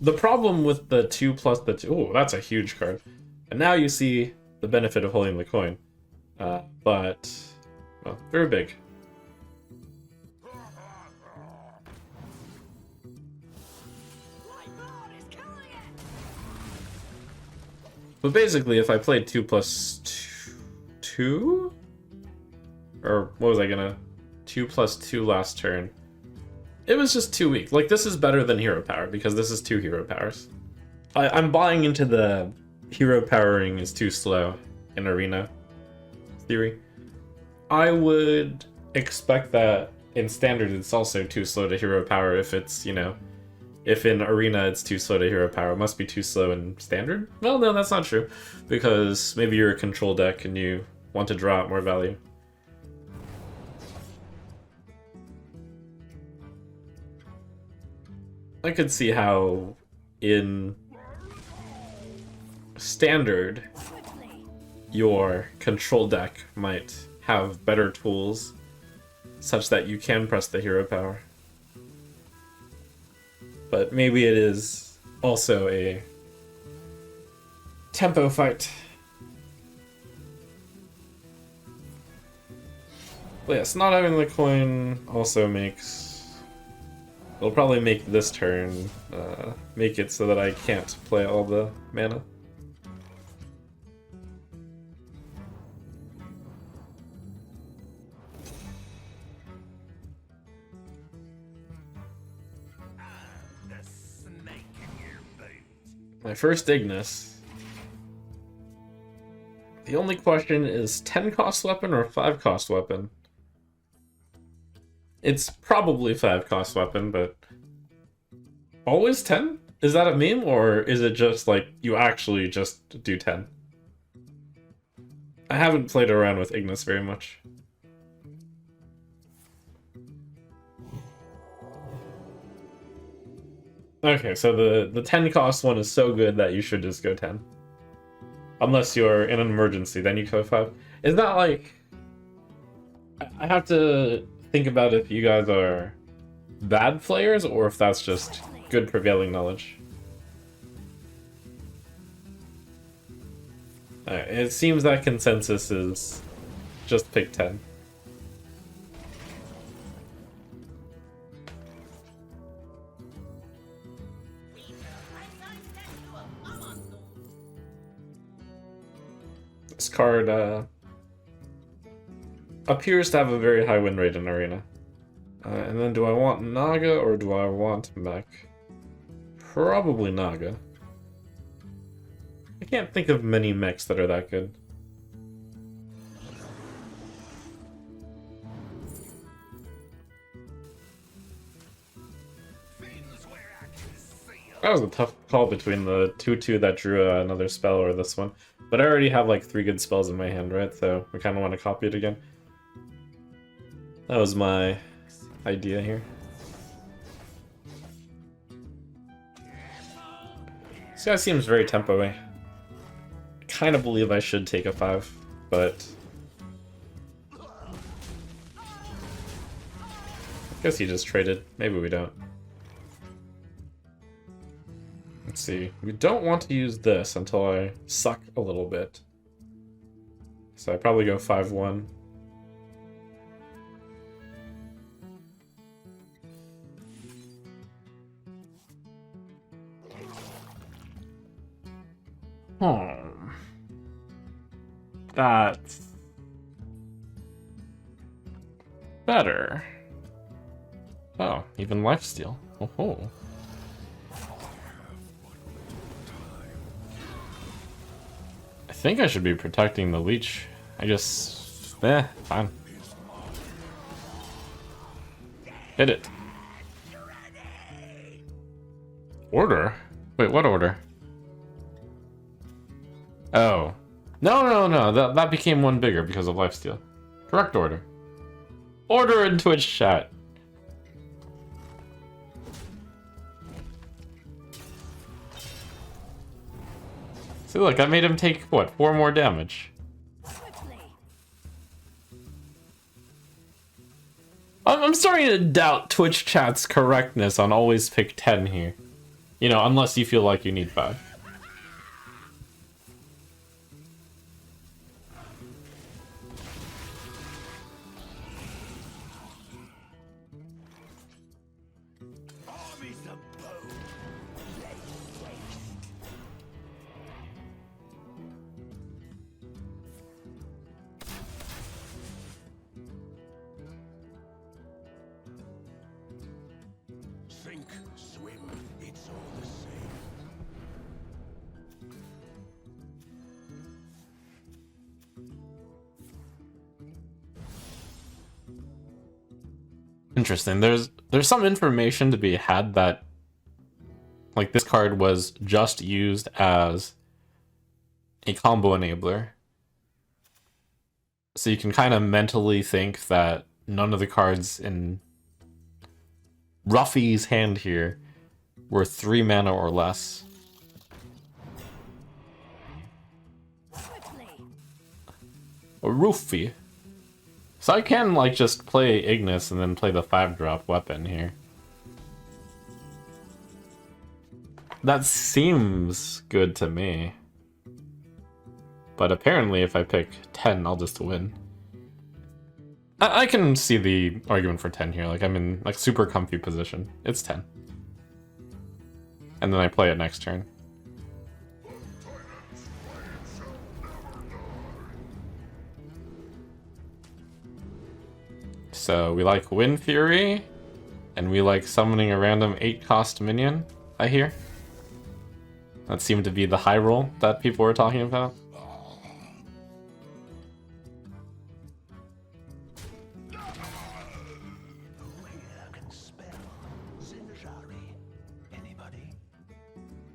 The problem with the 2 plus the 2... Oh, that's a huge card. And now you see the benefit of holding the coin. But... well, very big. Lightblood is killing it! But basically, if I played 2 plus 2? Or what was I gonna... 2 plus 2 last turn. It was just too weak. Like, this is better than hero power, because this is 2 hero powers. I'm buying into the hero powering is too slow in Arena theory. I would expect that in Standard it's also too slow to hero power if it's, you know, if in Arena it's too slow to hero power. It must be too slow in Standard? Well, no, that's not true. Because maybe you're a control deck and you want to draw out more value. I could see how in Standard your control deck might have better tools such that you can press the hero power. But maybe it is also a tempo fight. But yes, not having the coin also makes... it'll probably make this turn make it so that I can't play all the mana. The snake in your boot. My first Ignis. The only question is 10 cost weapon or 5 cost weapon? It's probably 5 cost weapon, but always 10? Is that a meme, or is it just like you actually just do 10? I haven't played around with Ignis very much. Okay, so the 10 cost one is so good that you should just go 10. Unless you're in an emergency, then you go 5. Is that like... I have to think about if you guys are bad players or if that's just good prevailing knowledge. Alright, it seems that consensus is just pick 10. This card appears to have a very high win rate in Arena. And then do I want Naga or do I want Mech? Probably Naga. I can't think of many mechs that are that good. That was a tough call between the 2-2 that drew another spell or this one. But I already have like 3 good spells in my hand, right? So we kind of want to copy it again. That was my idea here. This guy seems very tempo-y. I kind of believe I should take a 5, but... I guess he just traded. Maybe we don't. Let's see. We don't want to use this until I suck a little bit. So I probably go 5-1. That's better. Oh, even lifesteal. Oh. I think I should be protecting the leech. I just... fine. Hit it. Order? Wait, what order? Oh. No. That became one bigger because of lifesteal. Correct order. Order in Twitch chat. See, look, I made him take, what, 4 more damage. I'm starting to doubt Twitch chat's correctness on always pick 10 here. You know, unless you feel like you need 5. Sink, swim, it's all the same. Interesting. There's some information to be had that, like, this card was just used as a combo enabler. So you can kind of mentally think that none of the cards in Ruffy's hand here were 3 mana or less. A Roofy. So I can, like, just play Ignis and then play the 5-drop weapon here. That seems good to me. But apparently if I pick 10, I'll just win. I can see the argument for 10 here. Like, I'm in, like, super comfy position. It's 10. And then I play it next turn. So we like Wind Fury, and we like summoning a random 8-cost minion, I hear. That seemed to be the high roll that people were talking about.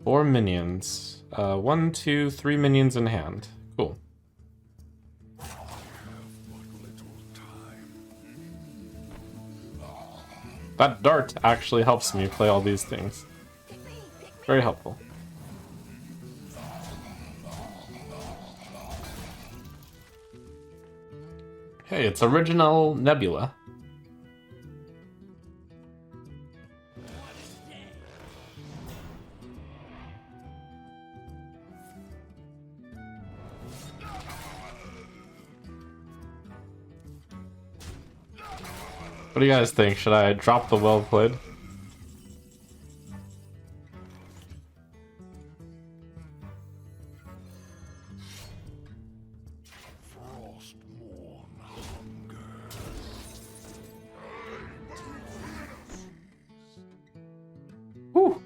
4 minions. 1, 2, 3 minions in hand. Cool. That dart actually helps me play all these things. Very helpful. Hey, it's original Nebula. What do you guys think? Should I drop the well played? Whew.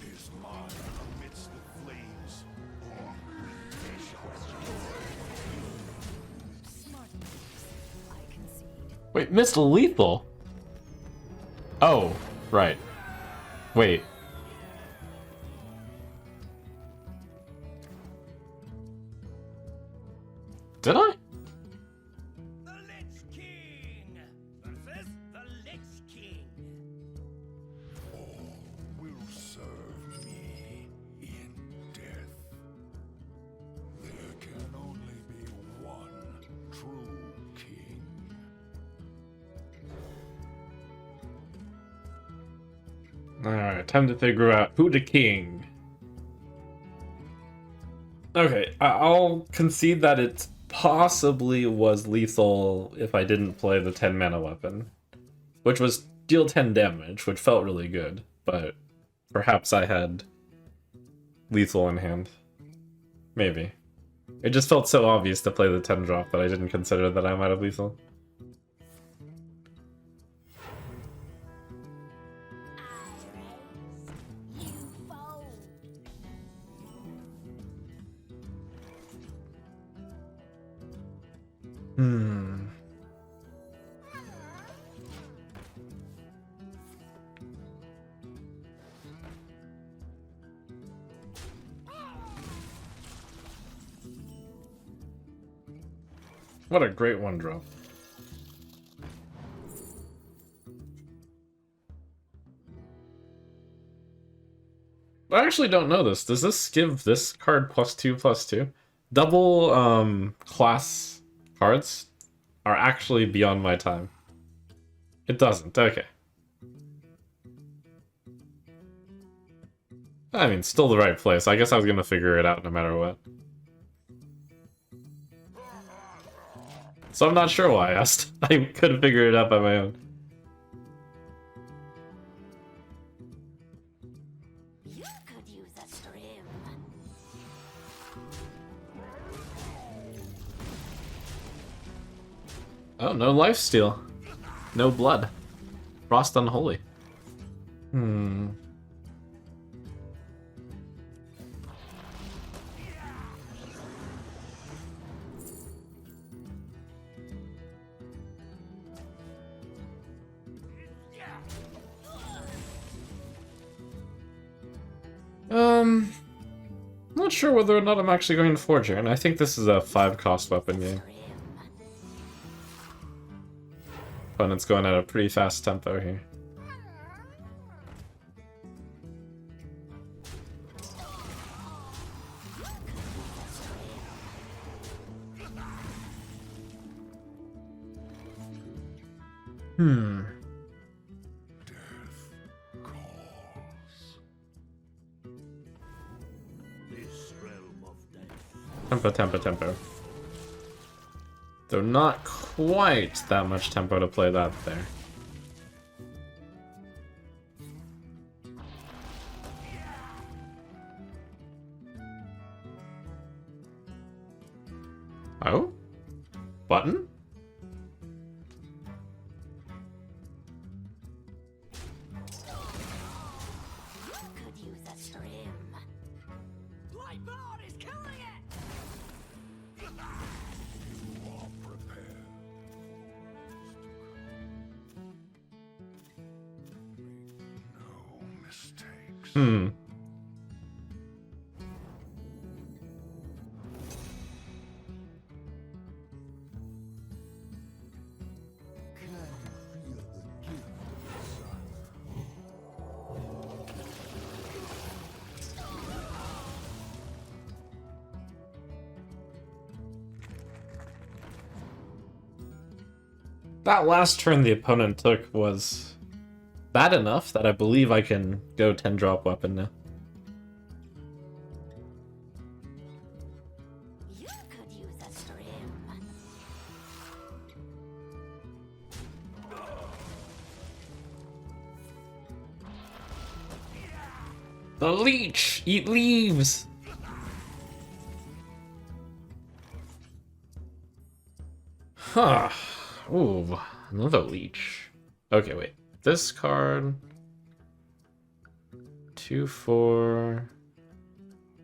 Is mine amidst the flames. Smart moves. I concede. Wait, Missed Lethal? Oh, right. Wait. Did I? The Lich King versus the Lich King. All will serve me in death. There can only be one true king. Alright, time to figure out who the king. Okay, I'll concede that it possibly was lethal if I didn't play the 10 mana weapon, which was deal 10 damage, which felt really good, but perhaps I had lethal in hand. Maybe. It just felt so obvious to play the 10 drop that I didn't consider that I might have lethal. You fold. What a great one drop. I actually don't know this. Does this give this card +2/+2? Double class cards are actually beyond my time. It doesn't. Okay. I mean, still the right place. I guess I was gonna figure it out no matter what. So I'm not sure why I asked. I could have figured it out by my own. You could use a trim. Oh, no lifesteal. No blood. Frost Unholy. Not sure whether or not I'm actually going to Forge here, and I think this is a 5-cost weapon game. Trim. Opponent's going at a pretty fast tempo here. This realm of death. Tempo. Though not quite that much tempo to play that there. Oh? Button? Could use a trim. Lightboard is killing it. You are prepared. No Hmm. That last turn the opponent took was bad enough that I believe I can go 10-drop weapon now. You could use a scrim. The leech! Eat leaves! Huh. Ooh, another leech. Okay, wait. This card... 2, 4...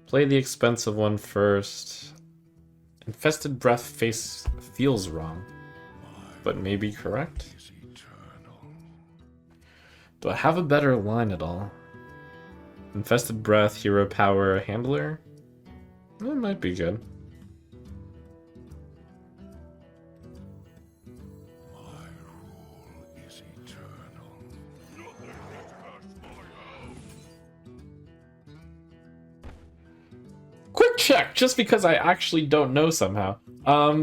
Play the expensive one first. Infested Breath face feels wrong, but may be correct. Is eternal. Do I have a better line at all? Infested Breath, Hero Power, Handler? That might be good. My rule is eternal. Quick check, just because I actually don't know somehow.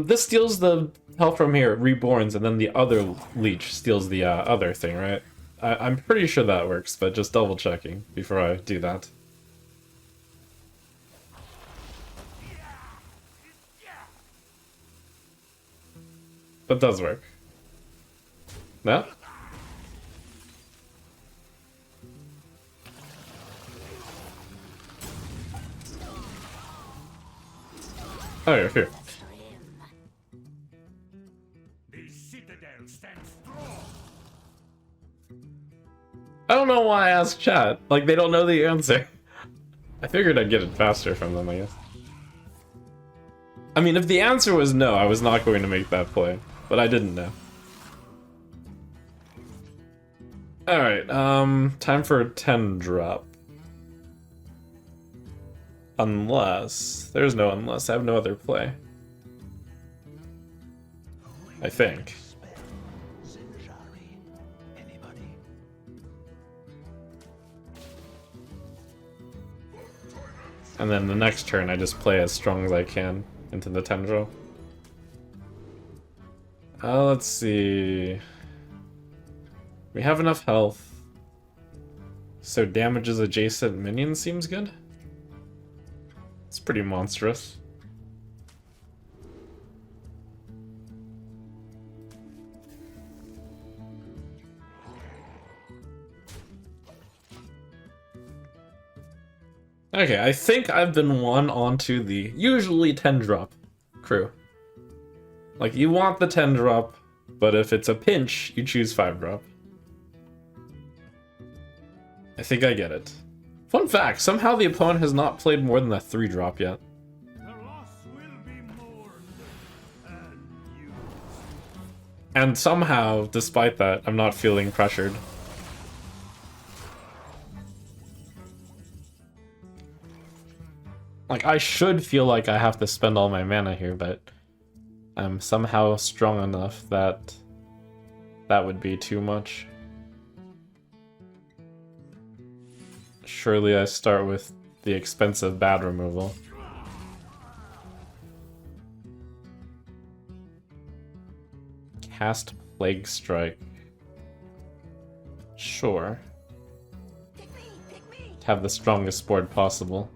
This steals the health from here, Reborns, and then the other leech steals the other thing, right? I'm pretty sure that works, but just double checking before I do that. That does work. No? Oh, yeah, here. The citadel stands strong. I don't know why I asked chat. Like, they don't know the answer. I figured I'd get it faster from them, I guess. I mean, if the answer was no, I was not going to make that play. But I didn't know. Alright, time for a 10 drop. Unless... There's no unless, I have no other play. I think. And then the next turn I just play as strong as I can into the tendril. Let's see. We have enough health. So damages adjacent minions seems good. It's pretty monstrous. Okay, I think I've been won onto the usually 10 drop crew. Like, you want the 10 drop, but if it's a pinch, you choose 5 drop. I think I get it. Fun fact, somehow the opponent has not played more than a 3 drop yet. The loss will be mourned and used. And somehow, despite that, I'm not feeling pressured. Like, I should feel like I have to spend all my mana here, but I'm somehow strong enough that that would be too much. Surely I start with the expensive bad removal. Cast Plague Strike. Sure. Pick me! Have the strongest board possible.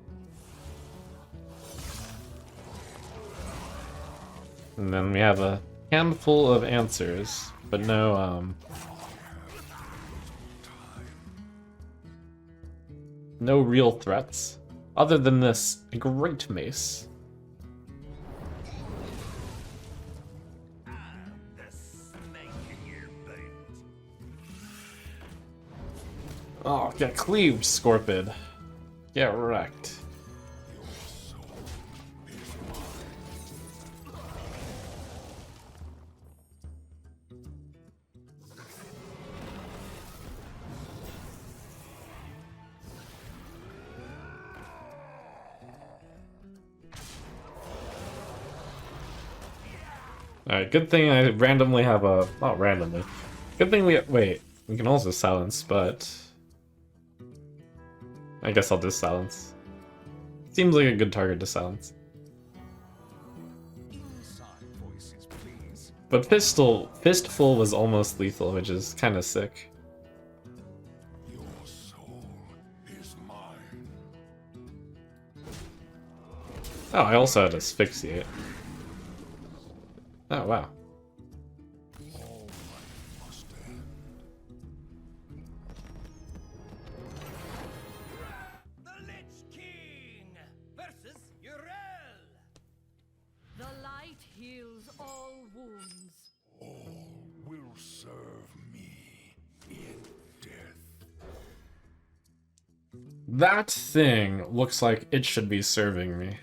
And then we have a handful of answers, but no, no real threats. Other than this great mace. The snake in your boot. Oh, get cleaved, Scorpid. Get wrecked. Alright, good thing I randomly have a... Not randomly. Good thing we... Wait, we can also silence, but... I guess I'll just silence. Seems like a good target to silence. Voices, please. But Fistful was almost lethal, which is kind of sick. Your soul is mine. Oh, I also had Asphyxiate. Oh, wow. All life must end. The Lich King versus Yrel. The light heals all wounds. All will serve me in death. That thing looks like it should be serving me.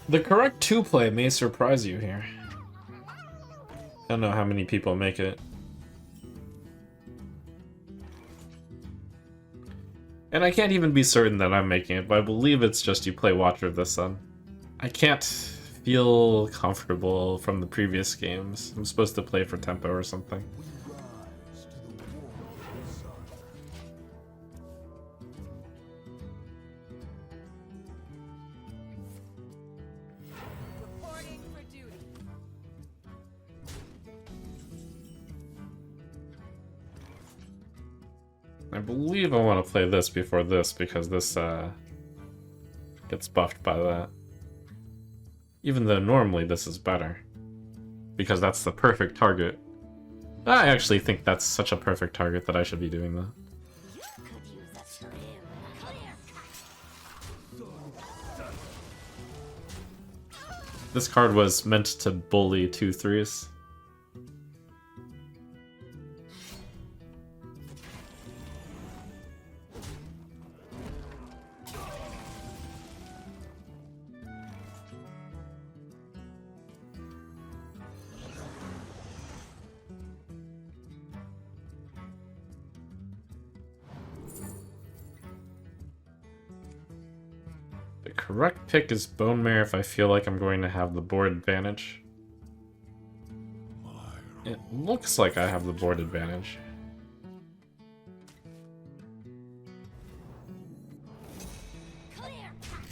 The correct 2-play may surprise you here. I don't know how many people make it. And I can't even be certain that I'm making it, but I believe it's just you play Watcher of the Sun. I can't feel comfortable from the previous games. I'm supposed to play for tempo or something. Reporting for duty. I believe I want to play this before this because this gets buffed by that. Even though normally this is better. Because that's the perfect target. I actually think that's such a perfect target that I should be doing that. You could use a trim. Clear cut. This card was meant to bully 2/3s. The correct pick is Bone Mare if I feel like I'm going to have the board advantage. It looks like I have the board advantage. Clear cut.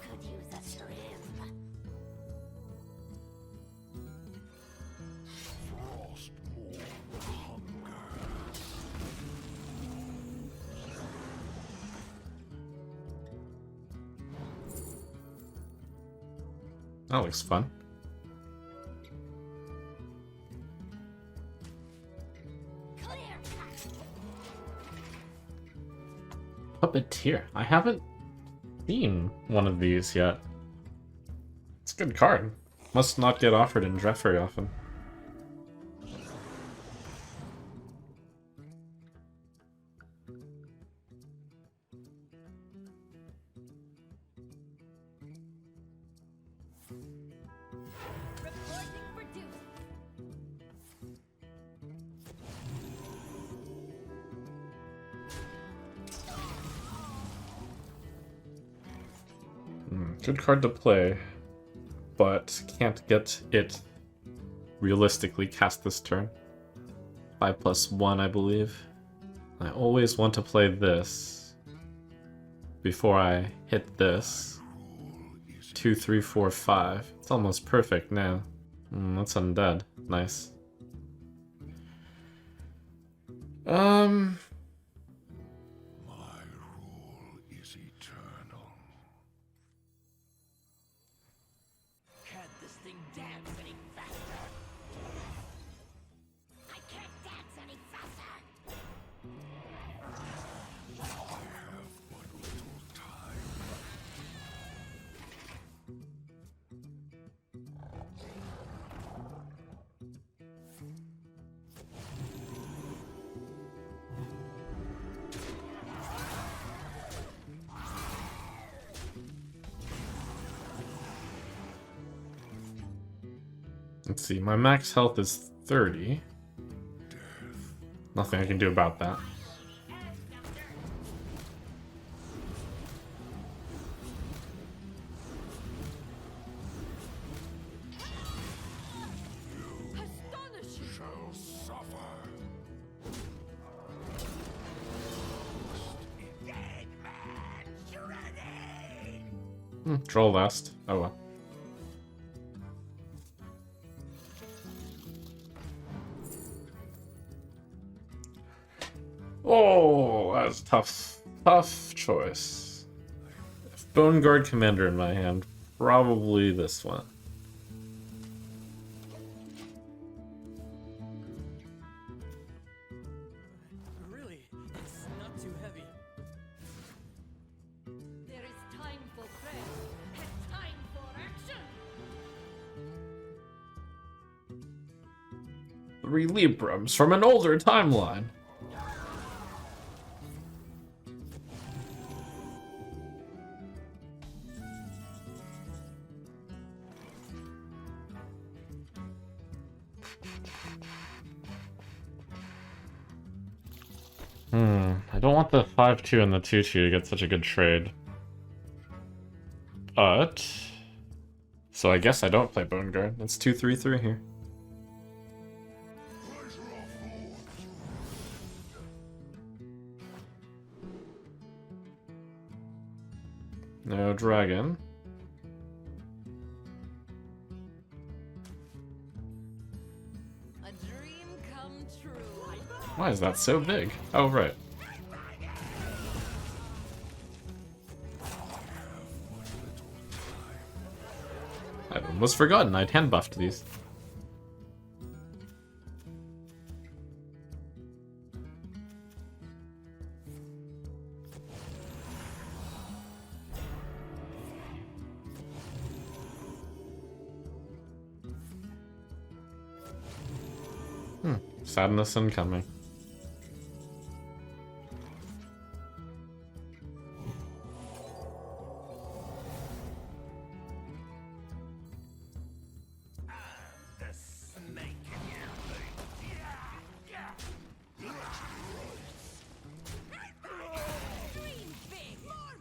Could use a trim. Frostmourne hunger. That looks fun. Clear cut. Puppeteer. I haven't seen one of these yet. It's a good card. Must not get offered in draft very often. Reporting for duty. Good card to play, but can't get it realistically cast this turn. 5+1, I believe. I always want to play this before I hit this. 2, 3, 4, 5. It's almost perfect now. That's undead. Nice. My rule is eternal. Can't this thing dance any faster? I can't dance any faster. I have but little time. Let's see, my max health is 30. Nothing I can do about that. Astonishing! Shall suffer. Dead man shredded! Troll last. Oh well. Oh, that's tough. Tough choice. If Bone Guard Commander in my hand, probably this one. Really, it's not too heavy. There is time for prayer and time for action! 3 Librams from an older timeline. I don't want the 5-2 and the 2-2 to get such a good trade. But... So I guess I don't play Bone Guard. It's 2-3-3 here. No dragon. A dream come true. Why is that so big? Oh, right. I almost forgotten I'd hand buffed these. Sadness incoming. The snake in your boot. Dream big! More!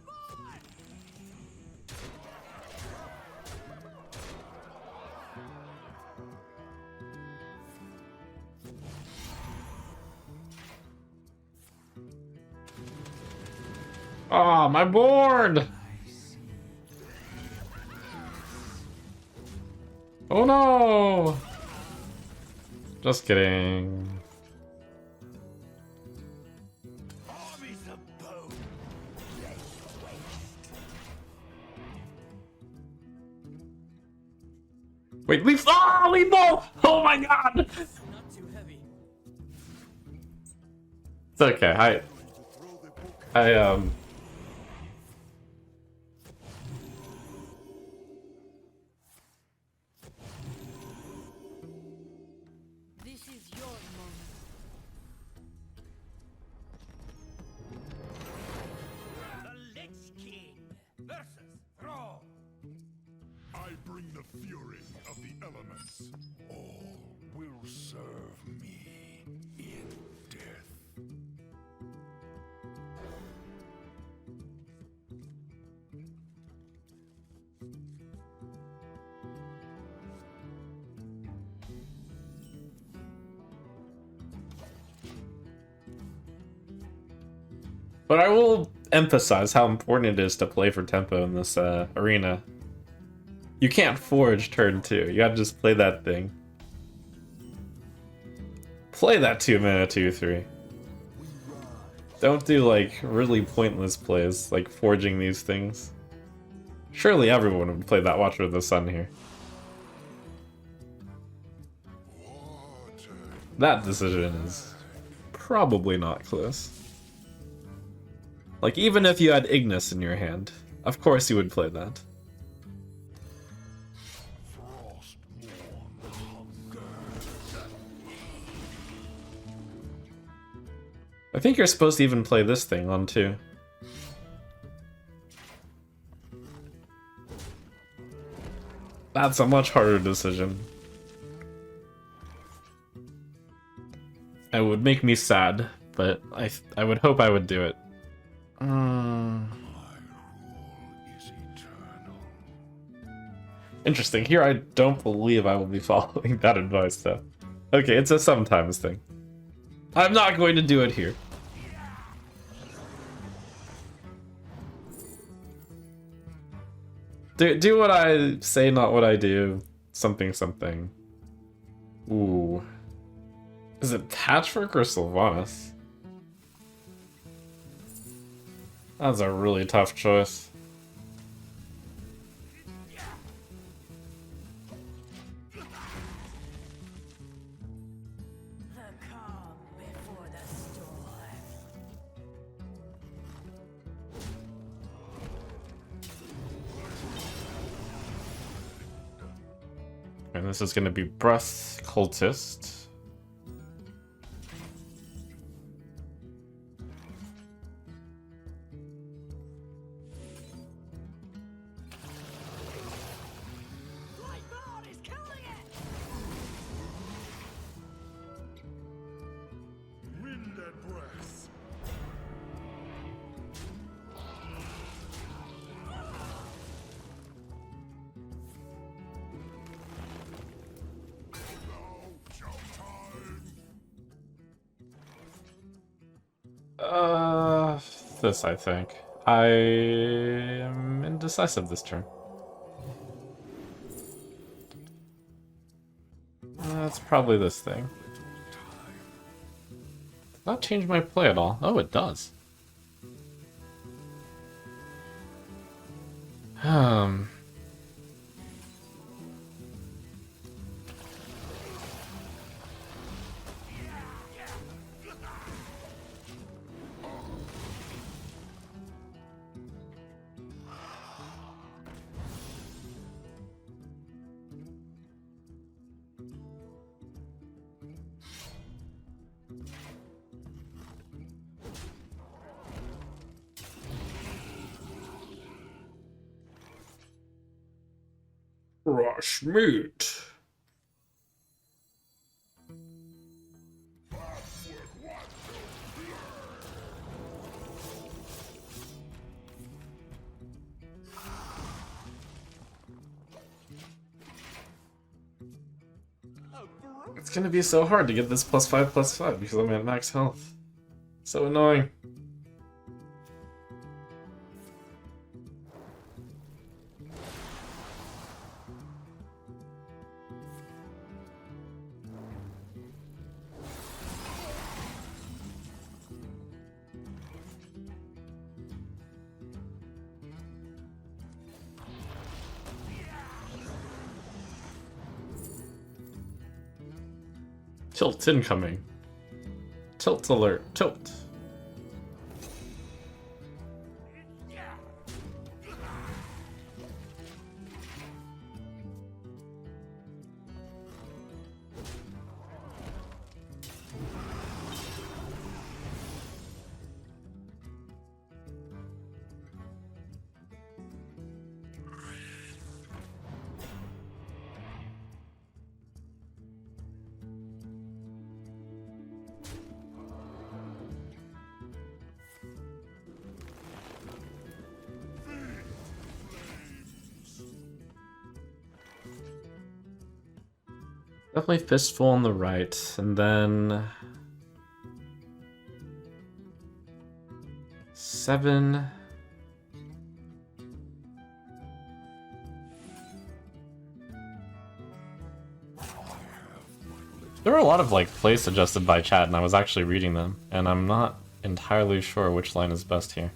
Ah, my board! Oh no! Just kidding. Armies of bone. Wait, leave! Ah, leave ball! Oh my god! Not too heavy. It's okay. This is your moment. The Lich King versus Thrall. I bring the fury of the elements. All will serve me in death. But I will emphasize how important it is to play for tempo in this arena. You can't forge turn 2. You gotta just play that thing. Play that 2-mana 2-3. Don't do, like, really pointless plays, like forging these things. Surely everyone would play that Watcher of the Sun here. That decision is probably not close. Like, even if you had Ignis in your hand, of course you would play that. I think you're supposed to even play this thing on too. That's a much harder decision. It would make me sad, but I would hope I would do it. My rule is eternal. Interesting. Here I don't believe I will be following that advice though. Okay, it's a sometimes thing. I'm not going to do it here. Do what I say, not what I do. Something something. Ooh. Is it Patchwork or Sylvanas? That's a really tough choice. The calm before the storm. And this is going to be Breath Cultist. Lightbound is killing it! Wind at breath. This I think. I am indecisive this turn. That's probably this thing. Does not change my play at all. Oh, it does. Rush meat. It's gonna be so hard to get this +5/+5 because I'm at max health. So annoying. Tilt incoming. Tilt alert. Tilt. Definitely Fistful on the right, and then 7. There were a lot of like plays suggested by chat, and I was actually reading them, and I'm not entirely sure which line is best here.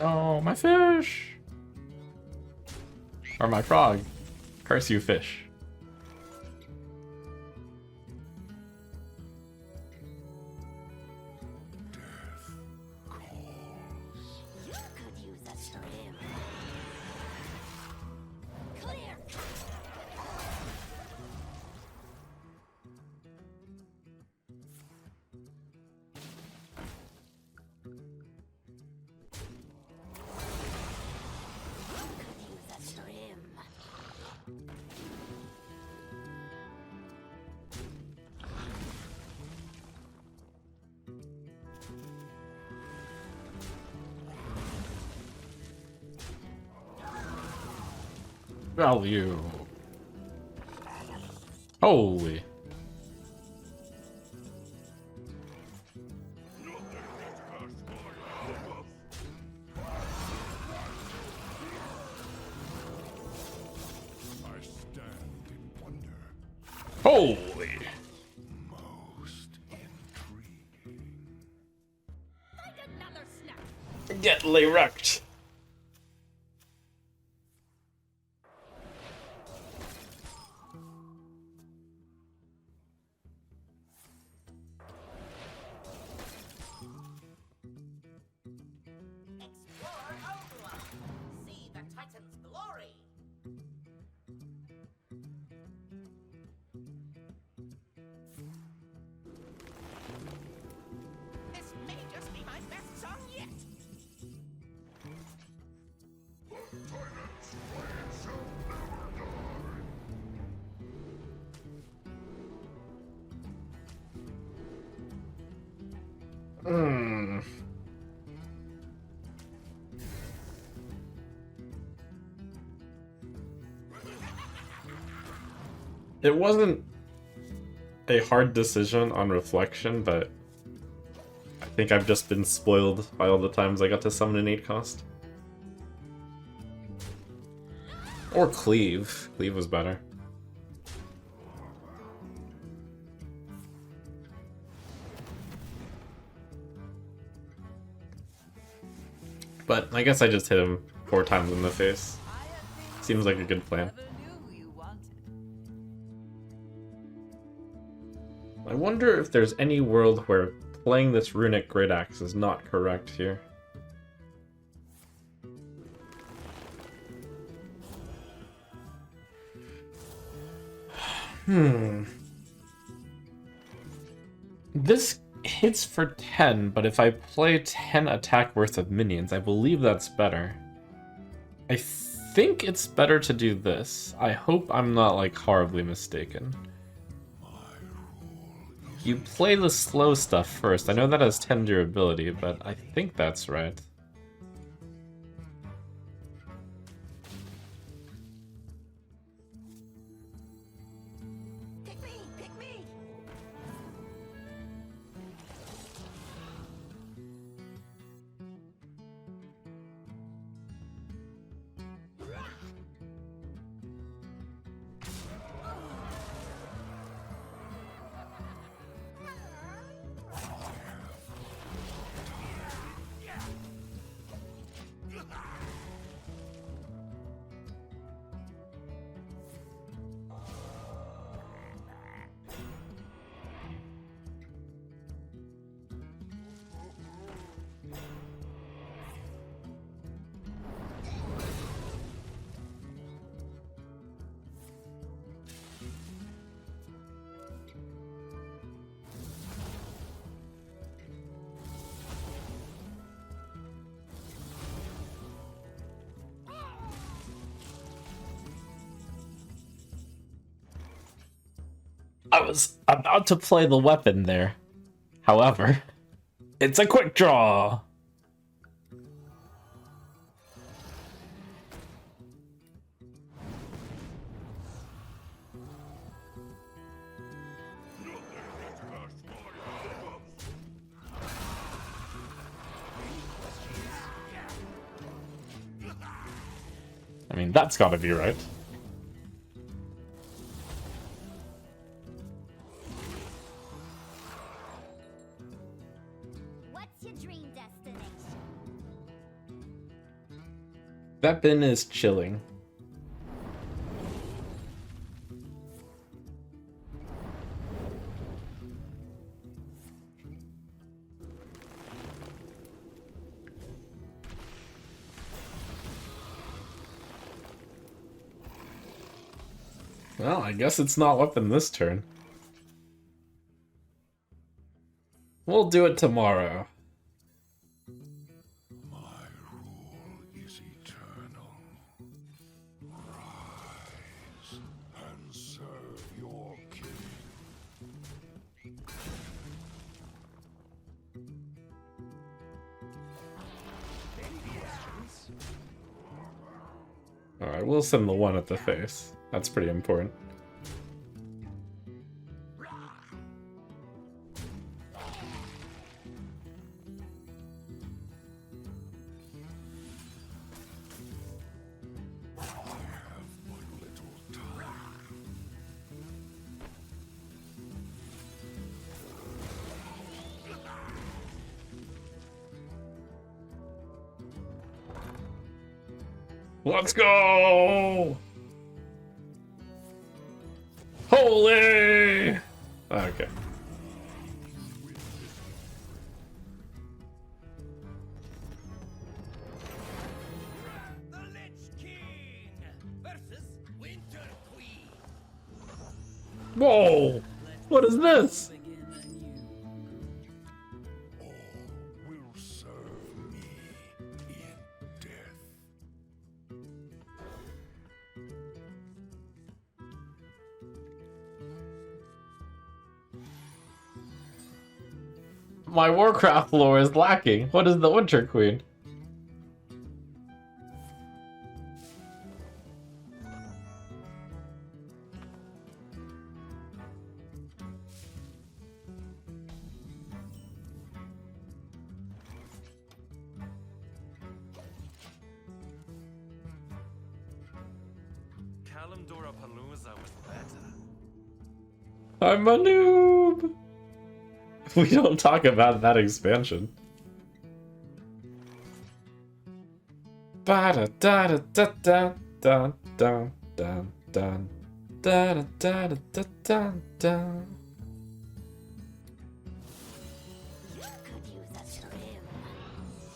Oh, my fish! Or my frog. Curse you, fish. You could use a swim. Clear. Could use a swim. Value. Holy. I stand in wonder. Holy. Most intriguing. Find another snack. Get lay wrecked. Explore Outlaw. See the Titan's glory. This may just be my best song yet. It wasn't a hard decision on reflection, but I think I've just been spoiled by all the times I got to summon an 8 cost. Or cleave. Cleave was better. But I guess I just hit him 4 times in the face. Seems like a good plan. I wonder if there's any world where playing this runic great axe is not correct here. This hits for 10, but if I play 10 attack worth of minions, I believe that's better. I think it's better to do this. I hope I'm not, like, horribly mistaken. You play the slow stuff first. I know that has 10 durability, but I think that's right. Pick me! Pick me! I was about to play the weapon there. However, it's a quick draw. I mean, that's gotta be right. What's your dream destination? That bin is chilling. Well, I guess it's not weapon this turn. We'll do it tomorrow. My rule is eternal. Rise and serve your king. Alright, we'll send the one at the face. That's pretty important. I have but little time. Let's go! Holy! Okay. The Lich King versus Winter Queen. Whoa! What is this? Begin anew. All will serve me in death. My Warcraft lore is lacking. What is the Winter Queen? Kalimdora Palooza was better. I'm a noob! We don't talk about that expansion. Ba da da da da da da da da da da da da da da da. You could use a trim.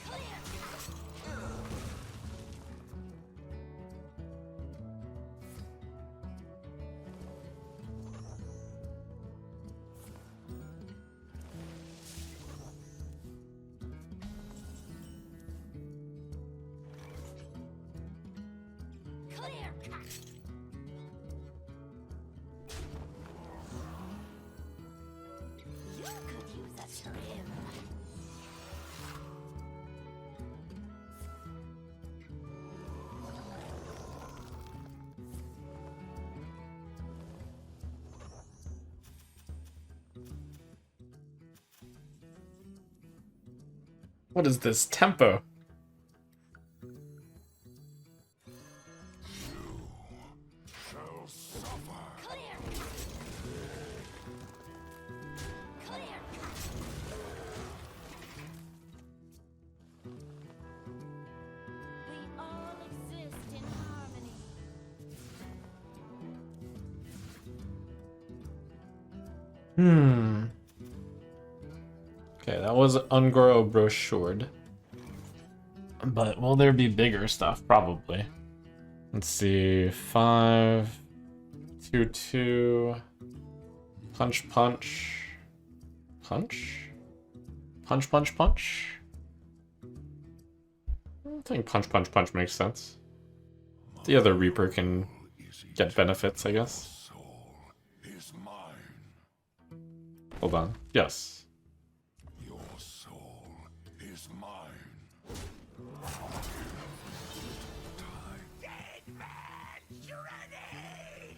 Clear. Clear cut. You could use a trim. What is this tempo? Shall suffer. Clear. Clear cut. We all exist in harmony. Okay, that was Ungoro brochured. But will there be bigger stuff? Probably. Let's see. 5, 2, 2. Punch, punch. Punch? Punch, punch, punch? I think punch, punch, punch makes sense. The other Reaper can get benefits, I guess. Soul is mine. Hold on. Yes. Your soul is mine. Dead man, you ready?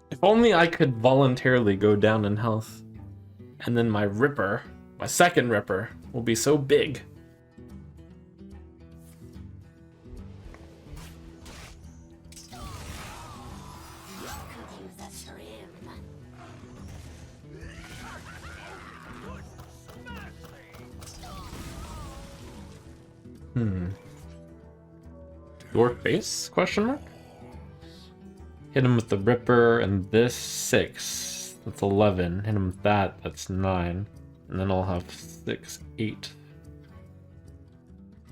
If only I could voluntarily go down in health. And then my Ripper, my second Ripper, will be so big. Dwarf base? Question mark? Hit him with the Ripper and this 6. That's 11. Hit him with that. That's 9. And then I'll have 6, 8.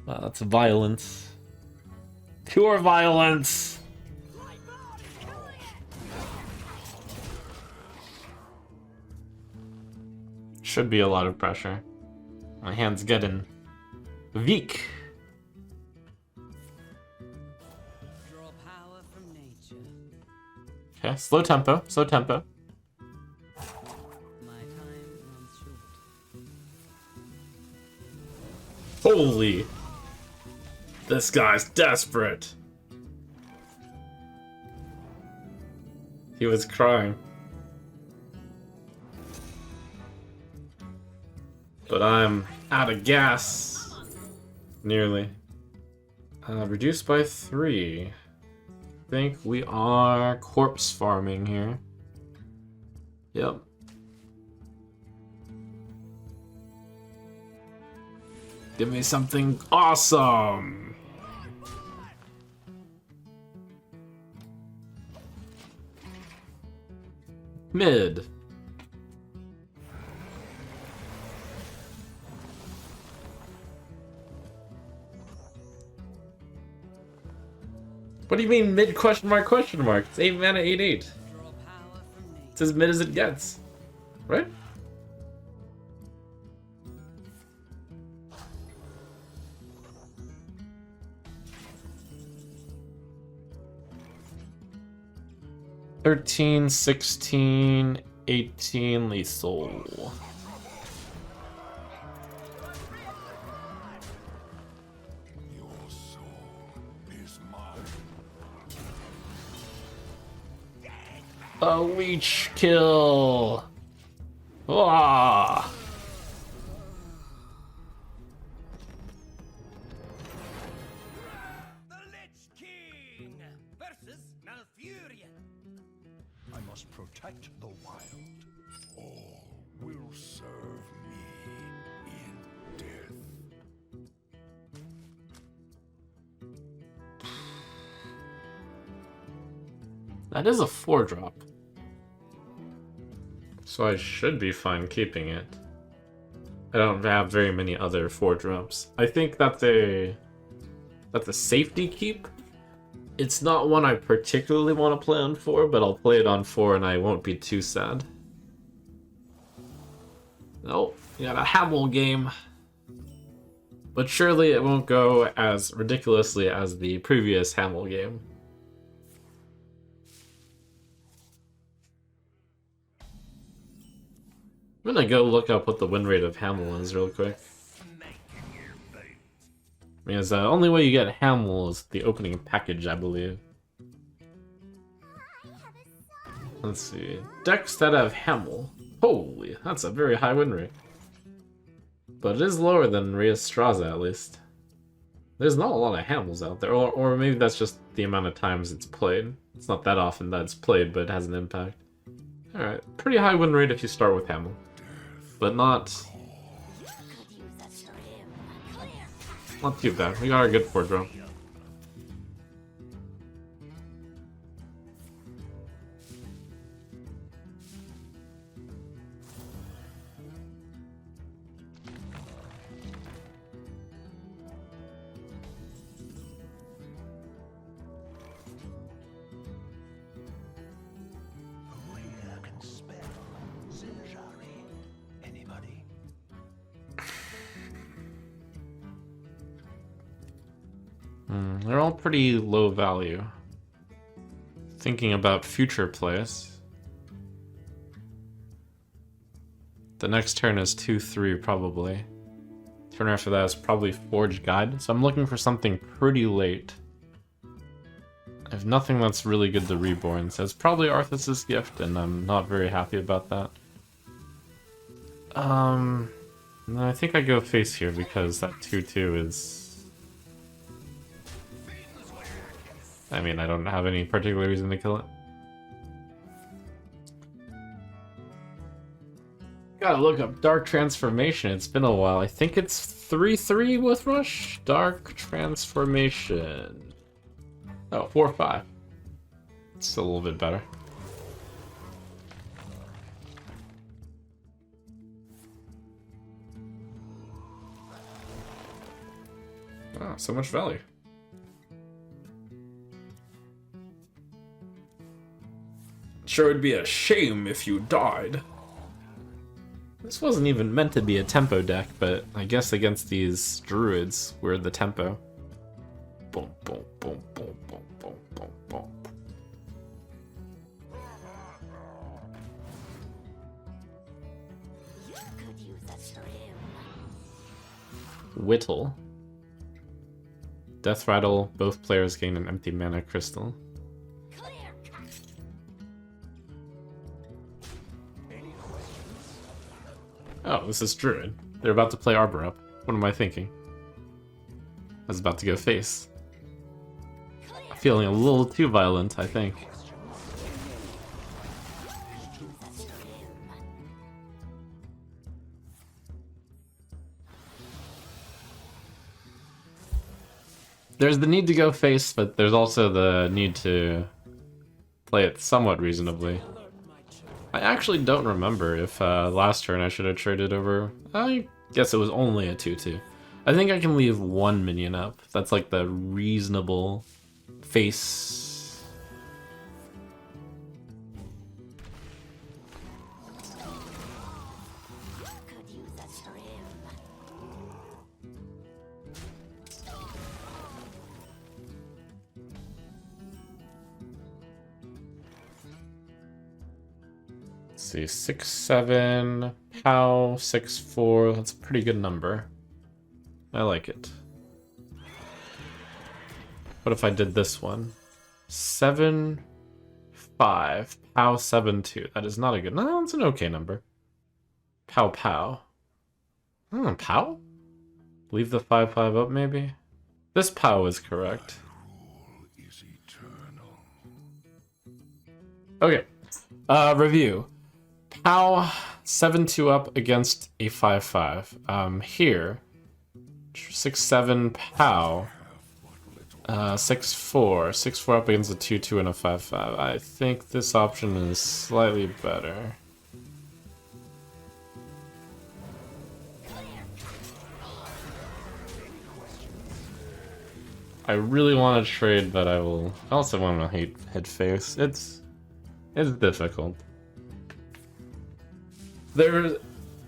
Wow, that's violence. Pure violence! Should be a lot of pressure. My hand's getting weak. Draw power from nature. Okay, slow tempo, slow tempo. My time runs short. Holy! This guy's desperate. He was crying. But I'm out of gas. Nearly. Reduced by 3. I think we are corpse farming here. Yep. Give me something awesome! Mid. What do you mean mid question mark question mark? It's 8 mana 8/8. Draw power from nature. It's as mid as it gets. Right? $13, $16, $18 lethal. Your soul is mine. A leech kill. Ah. The Lich King versus Malfurion. I must protect the wild. All will serve me in death. That is a 4-drop. So I should be fine keeping it. I don't have very many other 4-drops. I think that's a safety keep. It's not one I particularly want to play on 4, but I'll play it on 4 and I won't be too sad. Nope, we got a Hamel game. But surely it won't go as ridiculously as the previous Hamel game. I'm gonna go look up what the win rate of Hamel is real quick. Because the only way you get Hamel is the opening package, I believe. Let's see. Decks that have Hamel. Holy, that's a very high win rate. But it is lower than Rhea Straza, at least. There's not a lot of Hamels out there, or maybe that's just the amount of times it's played. It's not that often that it's played, but it has an impact. Alright, pretty high win rate if you start with Hamel. But not too bad. We got our good 4-drop. They're all pretty low value. Thinking about future plays. The next turn is 2-3 probably. Turn after that is probably Forge Guide, so I'm looking for something pretty late. I have nothing that's really good to Reborn, so it's probably Arthas's Gift, and I'm not very happy about that. No, I think I go face here because that 2-2 is... I mean, I don't have any particular reason to kill it. Gotta look up Dark Transformation. It's been a while. I think it's 3-3 with Rush. Dark Transformation. Oh, 4-5. It's a little bit better. Oh, so much value. Sure would be a shame if you died. This wasn't even meant to be a tempo deck, but I guess against these druids, we're the tempo. Boom, boom, boom, boom, boom, boom, boom, boom. You could use a trim. Whittle. Death Rattle, both players gain an empty mana crystal. Clear cut. Oh, this is Druid. They're about to play Arbor up. What am I thinking? I was about to go face. Feeling a little too violent, I think. There's the need to go face, but there's also the need to play it somewhat reasonably. I actually don't remember if last turn I should have traded over. I guess it was only a 2-2. I think I can leave one minion up. That's like the reasonable face. Could use a trim. Let's see, 6-7, POW, 6-4. That's a pretty good number. I like it. What if I did this one? 7-5, POW 7-2. That is not a good. No, it's an okay number. POW POW. POW? Leave the 5-5 up maybe? This POW is correct. Is eternal. Okay. Review. POW 7-2 up against a 5-5. Here 6-7 POW. 6-4. 6-4 up against a 2-2 and a 5-5. I think this option is slightly better. I really want to trade, but I also want to hit face. It's difficult.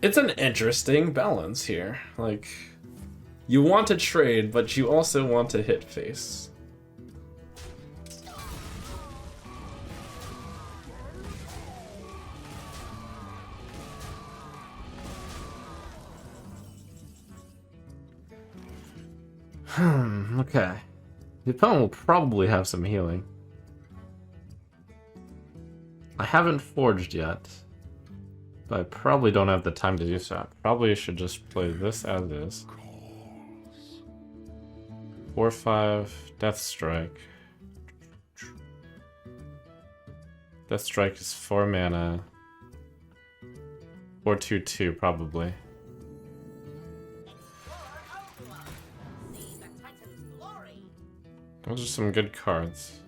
It's an interesting balance here. Like, you want to trade, but you also want to hit face. Okay. The opponent will probably have some healing. I haven't forged yet, but I probably don't have the time to do so. I probably should just play this as is. 4-5, Death Strike. Death Strike is 4 mana. 4-2-2 probably. Those are some good cards.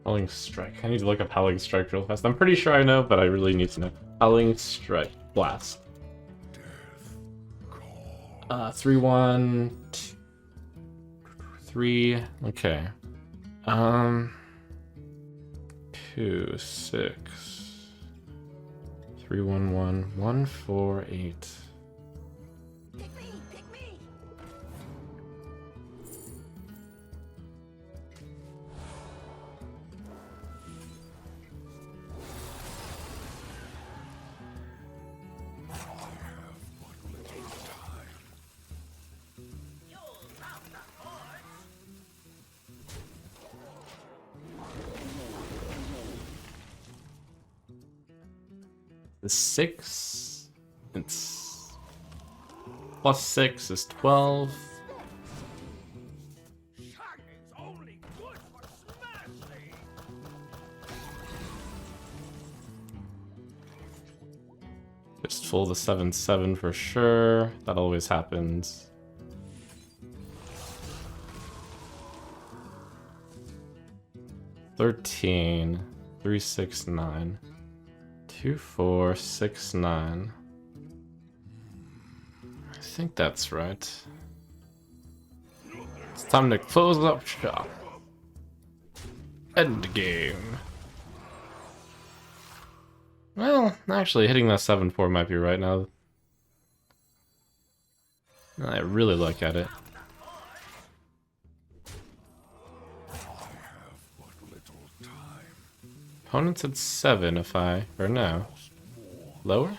Howling Strike. I need to look up Howling Strike real fast. I'm pretty sure I know, but I really need to know. Howling Strike. Blast. 3-1. 3. Okay. 2, 6. 311148. Pick me! Pick me! The 6. It's plus 6 is 12. Shining's only good for smashing. Just full the 7/7 for sure. That always happens. $13, 369, 2469. I think that's right. It's time to close up shop. End game. Well, actually, hitting that 7/4 might be right now. I really look at it. Opponent's at 7 if I... or no. Lower?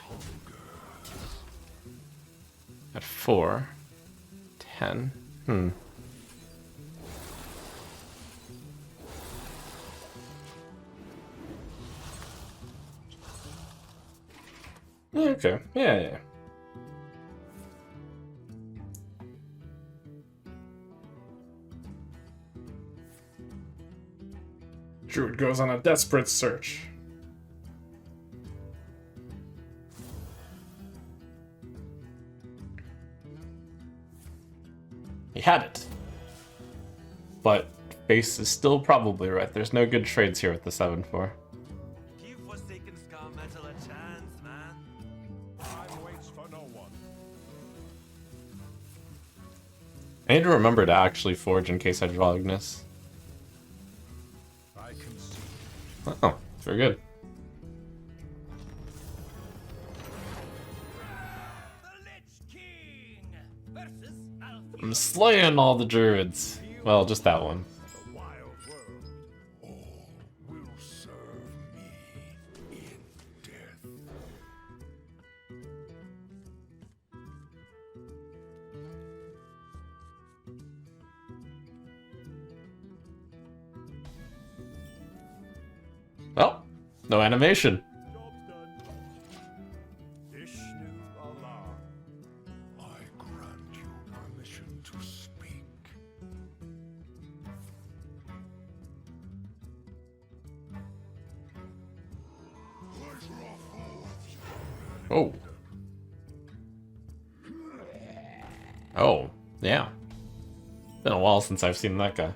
At 4. 10. Yeah, okay. Yeah. Druid goes on a desperate search. He had it. But base is still probably right. There's no good trades here with the 7/4. Give Forsaken Scar Metal a chance, man. Time waits for no one. I need to remember to actually forge in case I draw Ignis. I can see. Oh, very good. The Lich King versus Alfie. I'm slaying all the druids. Well, just that one. The wild world. All will serve me in death. Well, no animation. Job's done. Ishnu Allah. I grant you permission to speak. Oh. Oh, yeah. Been a while since I've seen that guy.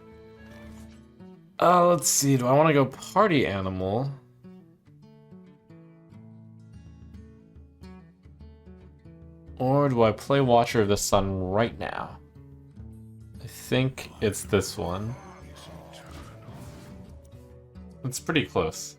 Let's see. Do I want to go party animal? Or do I play Watcher of the Sun right now? I think it's this one. It's pretty close.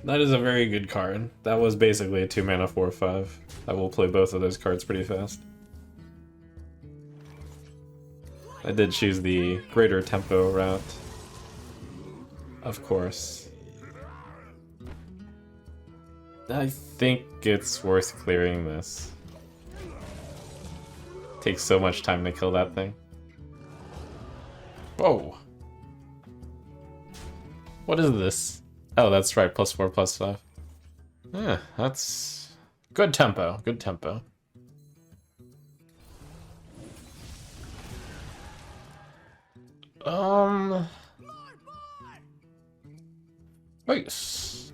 That is a very good card. That was basically a 2-mana 4/5. I will play both of those cards pretty fast. I did choose the greater tempo route. Of course. I think it's worth clearing this. Takes so much time to kill that thing. Whoa. What is this? Oh, that's right, +4, +5. Yeah, that's good tempo, good tempo. Nice.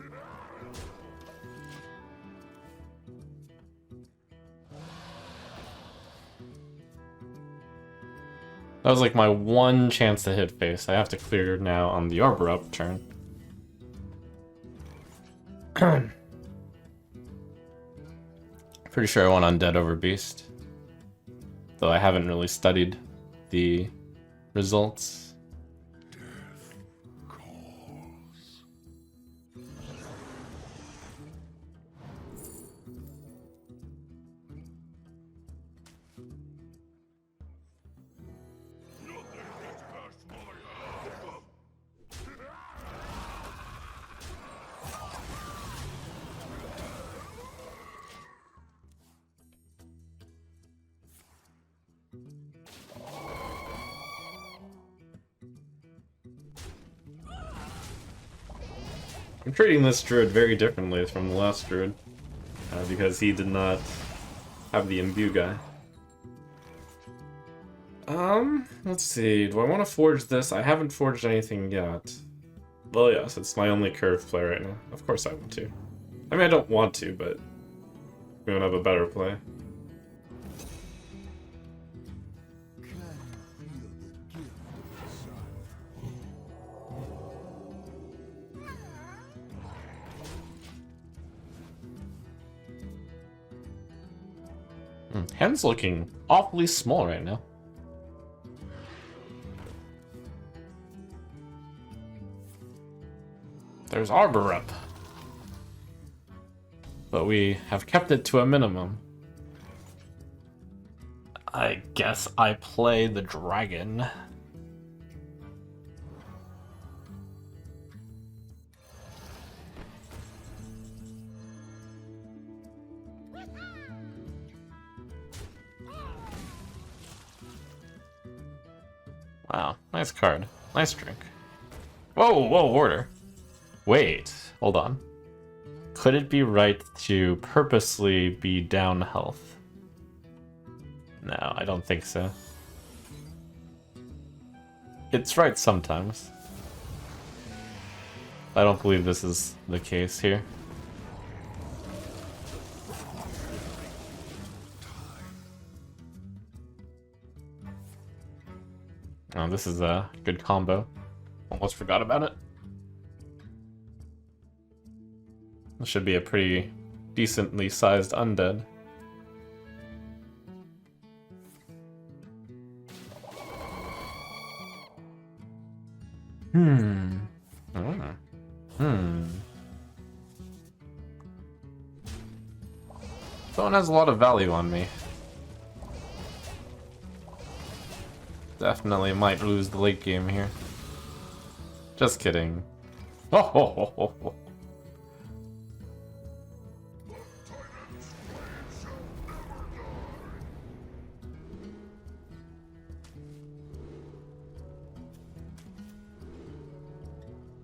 That was like my one chance to hit face. I have to clear now on the Arbor up turn. Pretty sure I went Undead over Beast. Though I haven't really studied the results. I'm treating this druid very differently from the last druid, because he did not have the imbue guy. Let's see. Do I want to forge this? I haven't forged anything yet. Well, yes, it's my only curve play right now. Of course I want to. I mean, I don't want to, but we don't have a better play. Hand's looking awfully small right now. There's Arbor up. But we have kept it to a minimum. I guess I play the dragon. Wow, nice card. Nice drink. Whoa, whoa, order. Wait, hold on. Could it be right to purposely be down health? No, I don't think so. It's right sometimes. I don't believe this is the case here. Oh, this is a good combo. Almost forgot about it. This should be a pretty decently sized undead. Someone has a lot of value on me. Definitely might lose the late game here. Just kidding. Oh, ho, ho, ho, ho.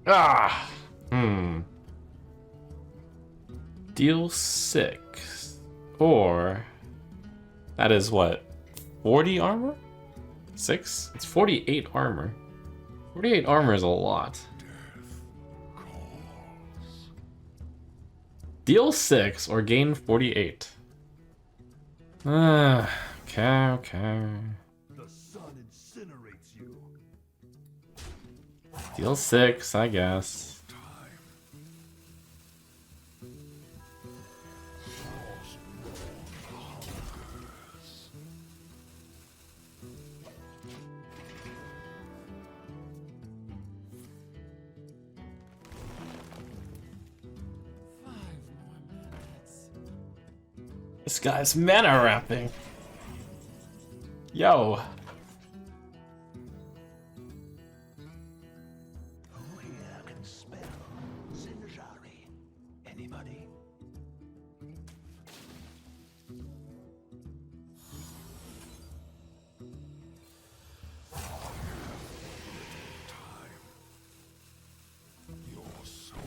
Ah! Deal 6. Or... that is what? 40 armor? 6? It's 48 armor. 48 armor is a lot. Deal 6 or gain 48. Okay, okay. The sun incinerates you. Deal 6, I guess. This guy's mana wrapping. Yo. Who here can spell Zinjari? Anybody? Your soul,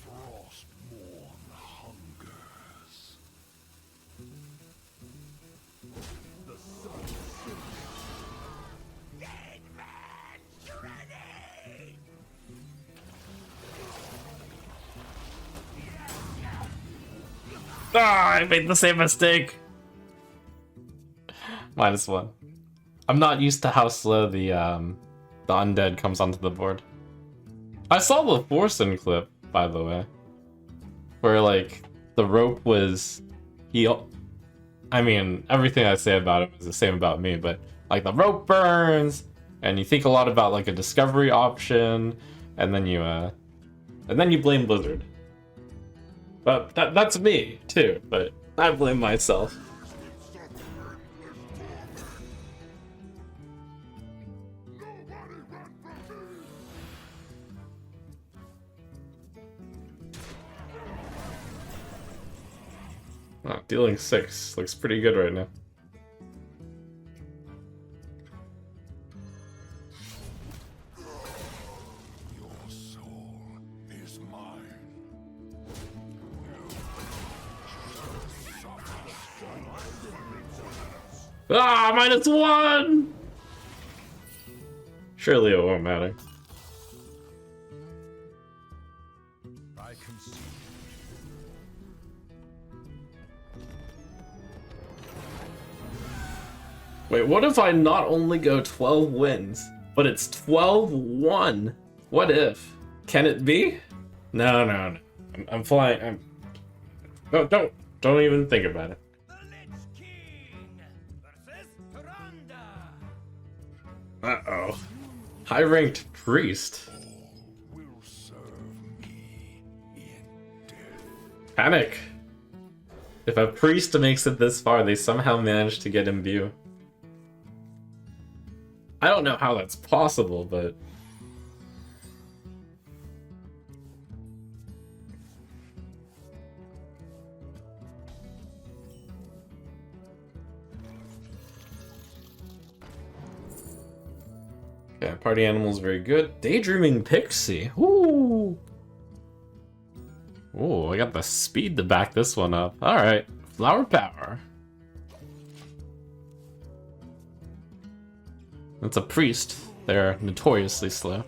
frostborn, hungers. The sun Dead man's ready! Ah, I made the same mistake. -1. I'm not used to how slow the undead comes onto the board. I saw the Forsen clip, by the way, where like the rope was I mean, everything I say about it is the same about me, but like the rope burns, and you think a lot about like a discovery option, and then you blame Blizzard. But that's me too. But I blame myself. Oh, dealing 6 looks pretty good right now. Your soul is mine. Ah, -1! Surely it won't matter. I can see. Wait, what if I not only go 12 wins, but it's 12-1? What if? Can it be? No, no, no. I'm flying. No, don't even think about it. The Lich King versus Tyrande. Uh-oh. High-ranked priest. Will serve me in death. Panic. If a priest makes it this far, they somehow manage to get imbue. I don't know how that's possible, but... Yeah, party animal's very good. Daydreaming Pixie. Ooh. Ooh, I got the speed to back this one up. Alright. Flower power. It's a priest. They're notoriously slow.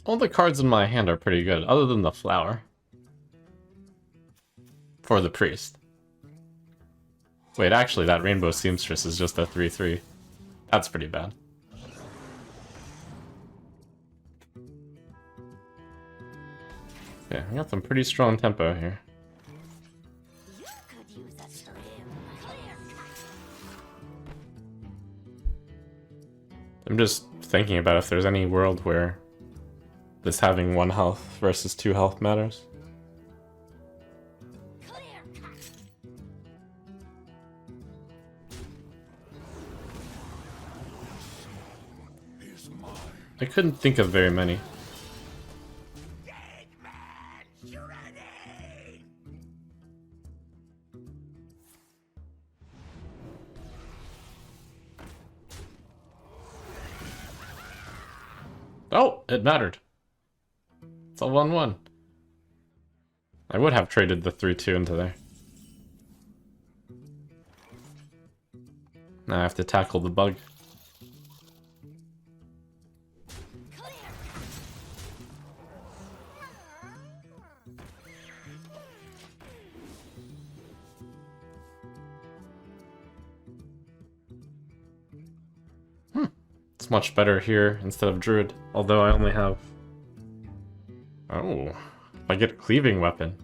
All the cards in my hand are pretty good, other than the flower. For the priest. Wait, actually, that Rainbow Seamstress is just a 3/3. That's pretty bad. Okay, we got some pretty strong tempo here. You could use a trim. Clear. I'm just thinking about if there's any world where this having 1 health versus 2 health matters. Clear. Is mine. I couldn't think of very many. Oh, it mattered. It's a 1-1. I would have traded the 3-2 into there. Now I have to tackle the bug. It's much better here instead of Druid, although I only have... Oh, I get a cleaving weapon.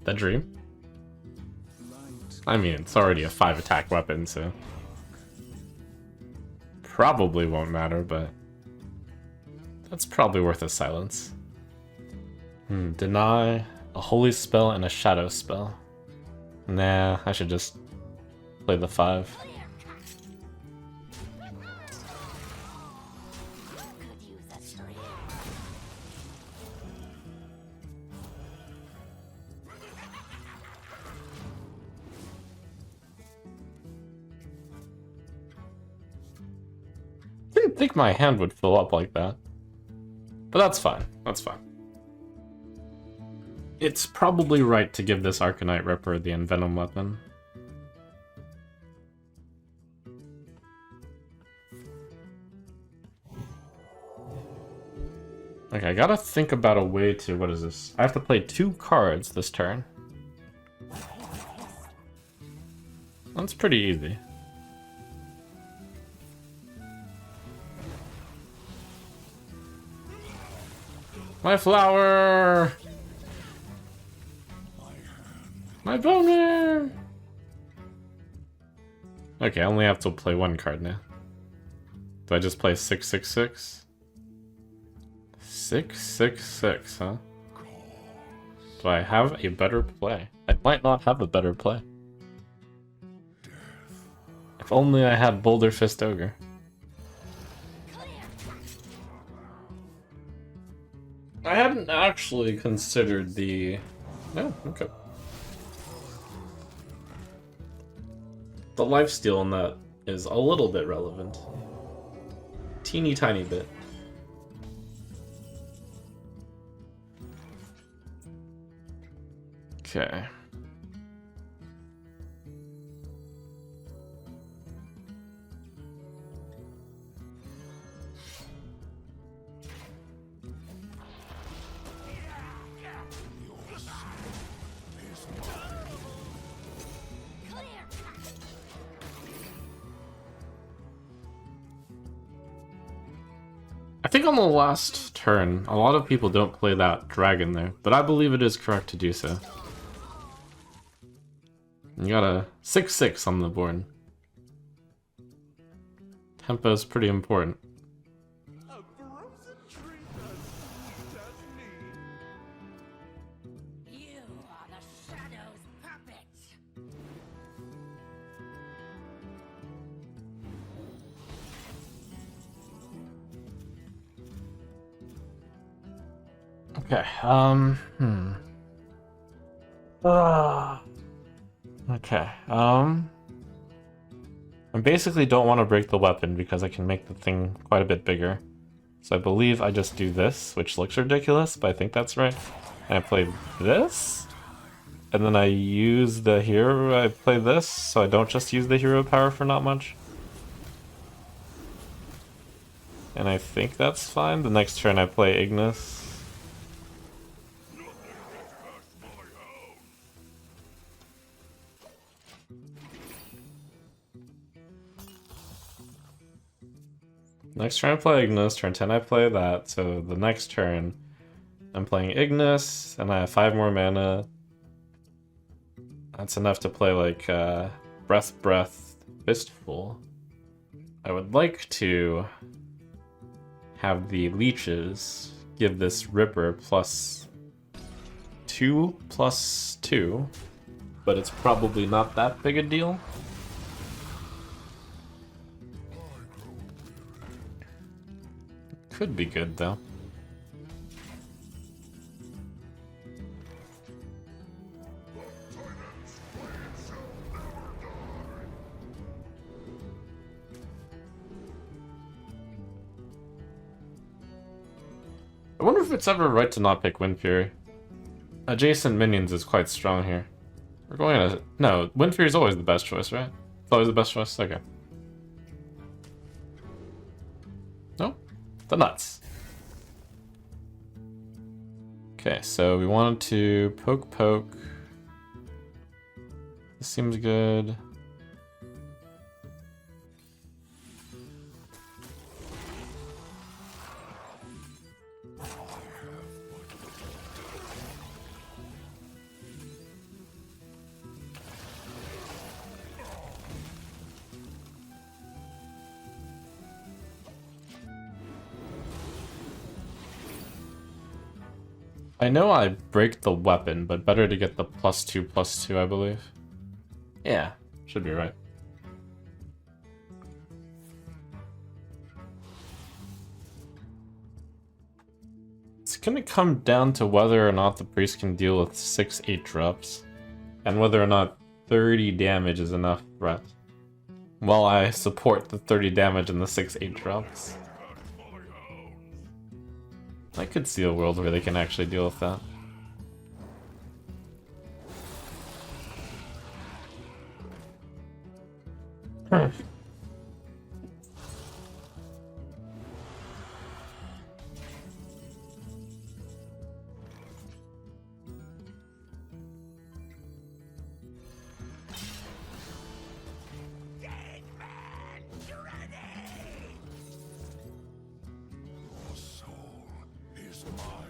That dream? I mean, it's already a 5 attack weapon, so... Probably won't matter, but... That's probably worth a silence. Deny, a holy spell, and a shadow spell. Nah, I should just play the 5. Could use a trim. Didn't think my hand would fill up like that. But that's fine. That's fine. It's probably right to give this Arcanite Ripper the Envenom weapon. Okay, I gotta think about a way to... What is this? I have to play 2 cards this turn. That's pretty easy. My flower! My boner! Okay, I only have to play 1 card now. Do I just play 666? 666, huh? Do I have a better play? I might not have a better play. If only I had Boulder Fist Ogre. I hadn't actually considered the... Oh, okay. the lifesteal in that is a little bit relevant. Teeny tiny bit. Okay. I think on the last turn, a lot of people don't play that dragon there, but I believe it is correct to do so. You got a 6/6 on the board. Tempo is pretty important. A frozen tree does me. You are the Shadow's puppet. Okay, Okay, I basically don't want to break the weapon because I can make the thing quite a bit bigger. So I believe I just do this, which looks ridiculous, but I think that's right. And I play this, and then I use the hero, I play this, so I don't just use the hero power for not much. And I think that's fine. The next turn I play Ignis. Next turn I play Ignis, turn 10 I play that, so the next turn I'm playing Ignis, and I have 5 more mana. That's enough to play like Breath, Fistful. I would like to have the leeches give this Ripper +2/+2, but it's probably not that big a deal. Could be good though. I wonder if it's ever right to not pick Wind Fury. Adjacent minions is quite strong here. We're going to... No, Wind Fury is always the best choice, right? It's always the best choice? Okay. No? The nuts. Okay, so we wanted to poke. This seems good. I know I break the weapon, but better to get the +2/+2, I believe. Yeah, should be right. It's gonna come down to whether or not the priest can deal with 6/8 drops, and whether or not 30 damage is enough threat. While I support the 30 damage and the 6/8 drops. I could see a world where they can actually deal with that. Your soul is mine.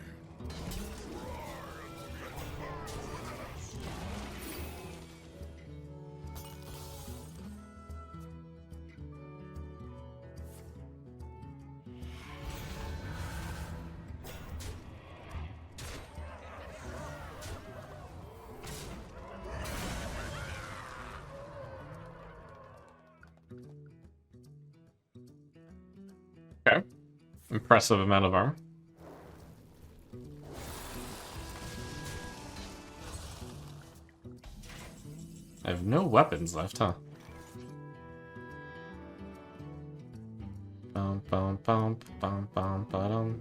Okay. Impressive amount of armor. I have no weapons left, huh? bum, bum, bum, ba-dum.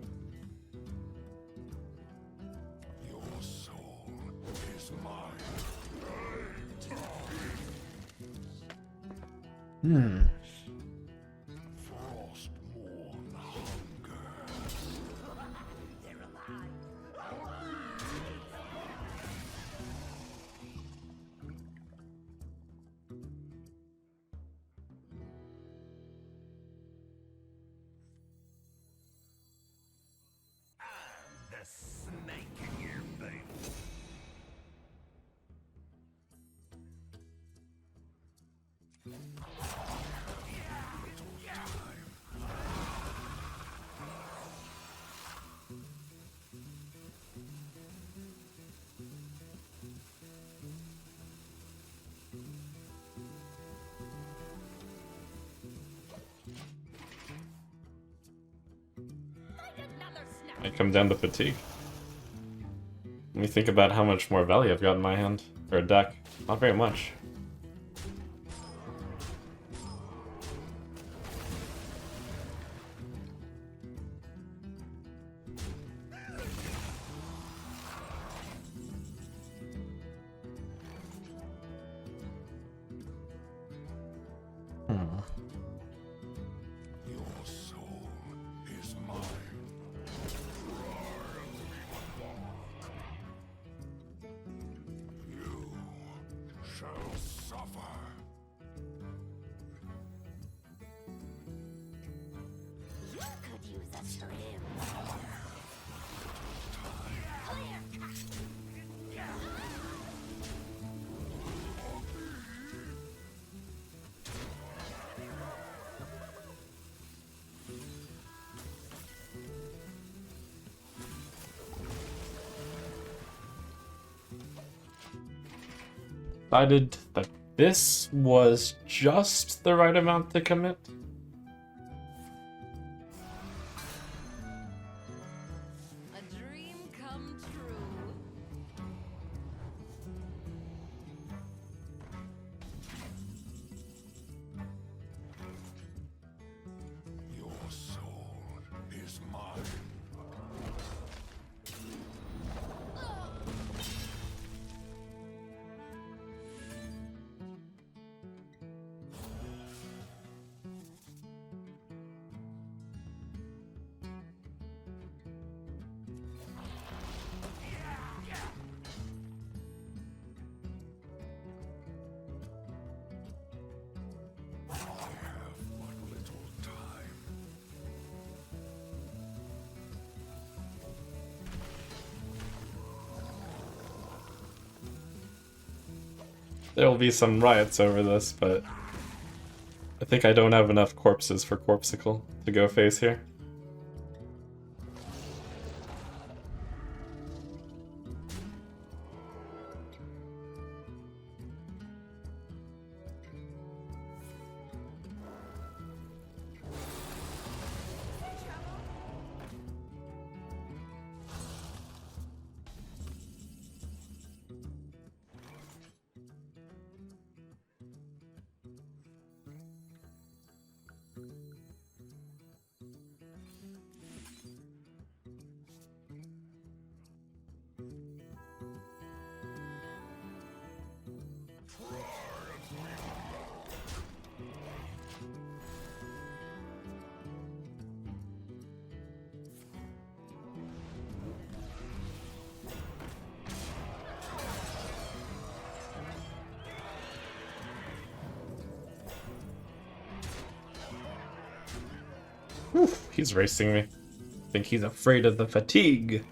Your soul is mine. Frostmourne hunger. The snake in your boot. I come down to fatigue. Let me think about how much more value I've got in my hand. Or deck. Not very much. Your soul is mine. You shall suffer. You could use a trim. Clear cut. Decided that this was just the right amount to commit. A dream come true. Your soul is mine. I have but little time. There will be some riots over this, but I think I don't have enough corpses for Corpsicle to go face here. He's racing me. I think he's afraid of the fatigue.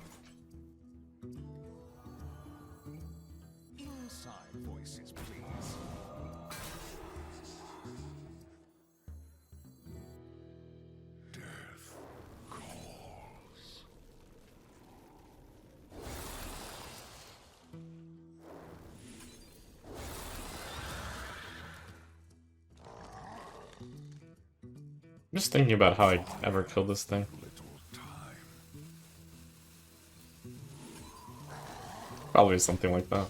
Inside voices, please. Death calls. I'm just thinking about how I'd ever kill this thing. Little time. Probably something like that.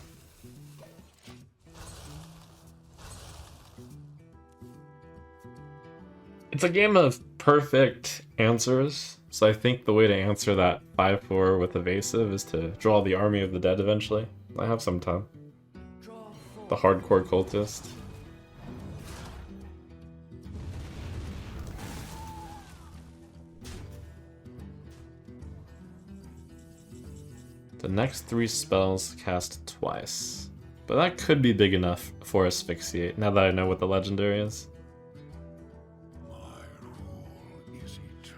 It's a game of perfect answers. So I think the way to answer that 5/4 with evasive is to draw the Army of the Dead eventually. I have some time. The hardcore cultist. The next 3 spells cast twice. But that could be big enough for Asphyxiate, now that I know what the legendary is. My rule is eternal.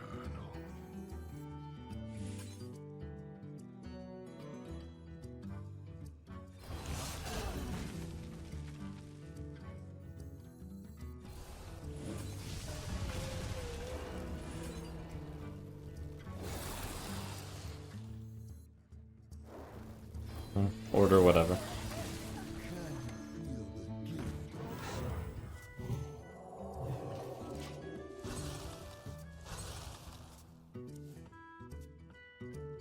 Order whatever.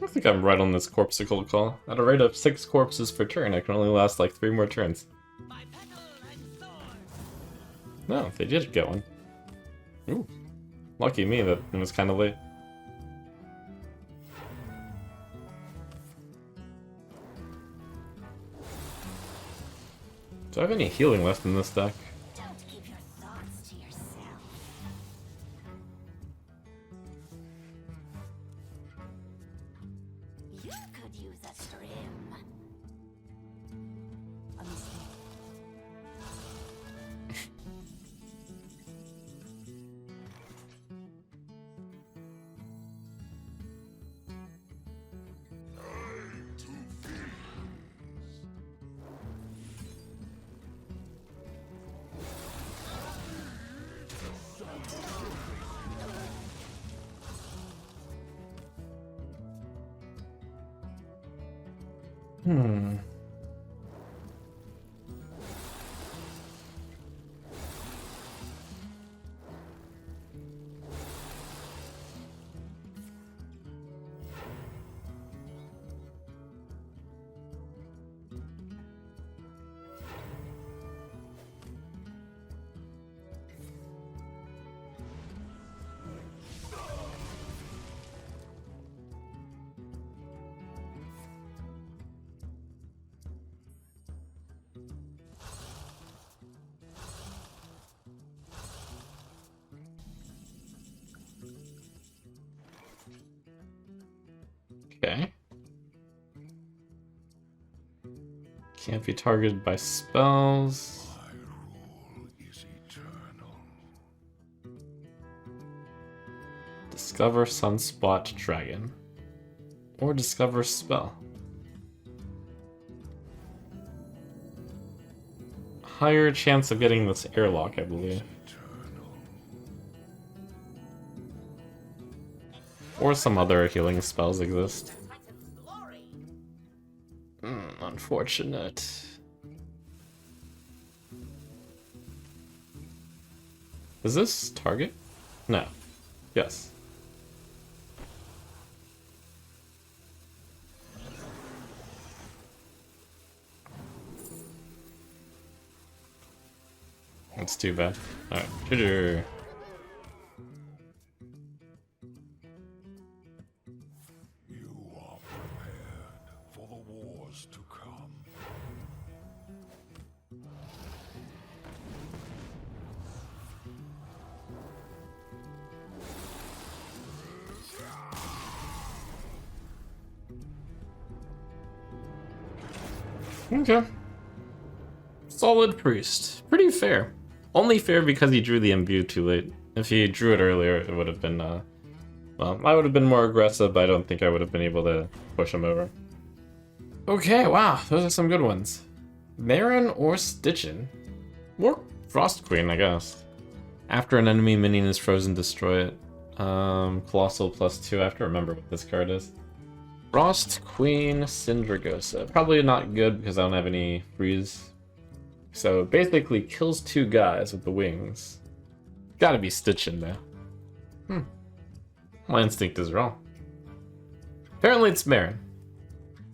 I think I'm right on this corpsicle call. At a rate of 6 corpses per turn, I can only last like 3 more turns. No, they did get one. Ooh. Lucky me that it was kind of late. Do I have any healing left in this deck? Don't keep your thoughts to yourself. You could use a trim. A mistake. Okay. Can't be targeted by spells. My rule is eternal. Discover Sunspot Dragon. Or discover spell. Higher chance of getting this airlock, I believe. Eternal. Or some other healing spells exist. Unfortunate. Is this target? No. Yes. That's too bad. Alright, trigger. You are prepared for the wars to come. Okay. Solid priest. Pretty fair. Only fair because he drew the imbue too late. If he drew it earlier, it would have been, well, I would have been more aggressive, but I don't think I would have been able to push him over. Okay, wow, those are some good ones. Marin or Stitchin? Or Frost Queen, I guess. After an enemy minion is frozen, destroy it. Colossal +2, I have to remember what this card is. Frost Queen Syndragosa. Probably not good because I don't have any freeze. So it basically kills 2 guys with the wings. Gotta be Stitchin though. My instinct is wrong. Apparently it's Marin.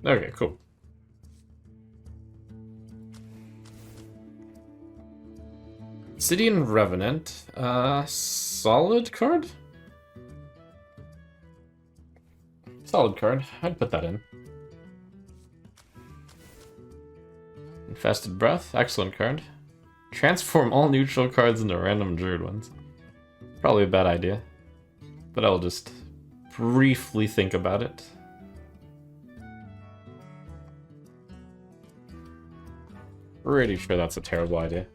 Okay, cool. Obsidian Revenant. Solid card? Solid card. I'd put that in. Infested Breath. Excellent card. Transform all neutral cards into random druid ones. Probably a bad idea. But I'll just briefly think about it. Pretty sure that's a terrible idea.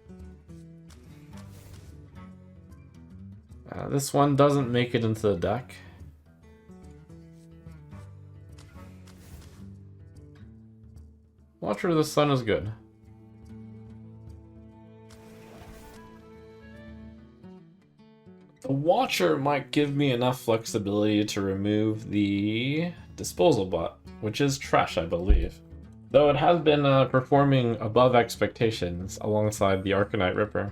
This one doesn't make it into the deck. Watcher of the Sun is good. The Watcher might give me enough flexibility to remove the disposal bot, which is trash, I believe. Though it has been performing above expectations alongside the Arcanite Ripper,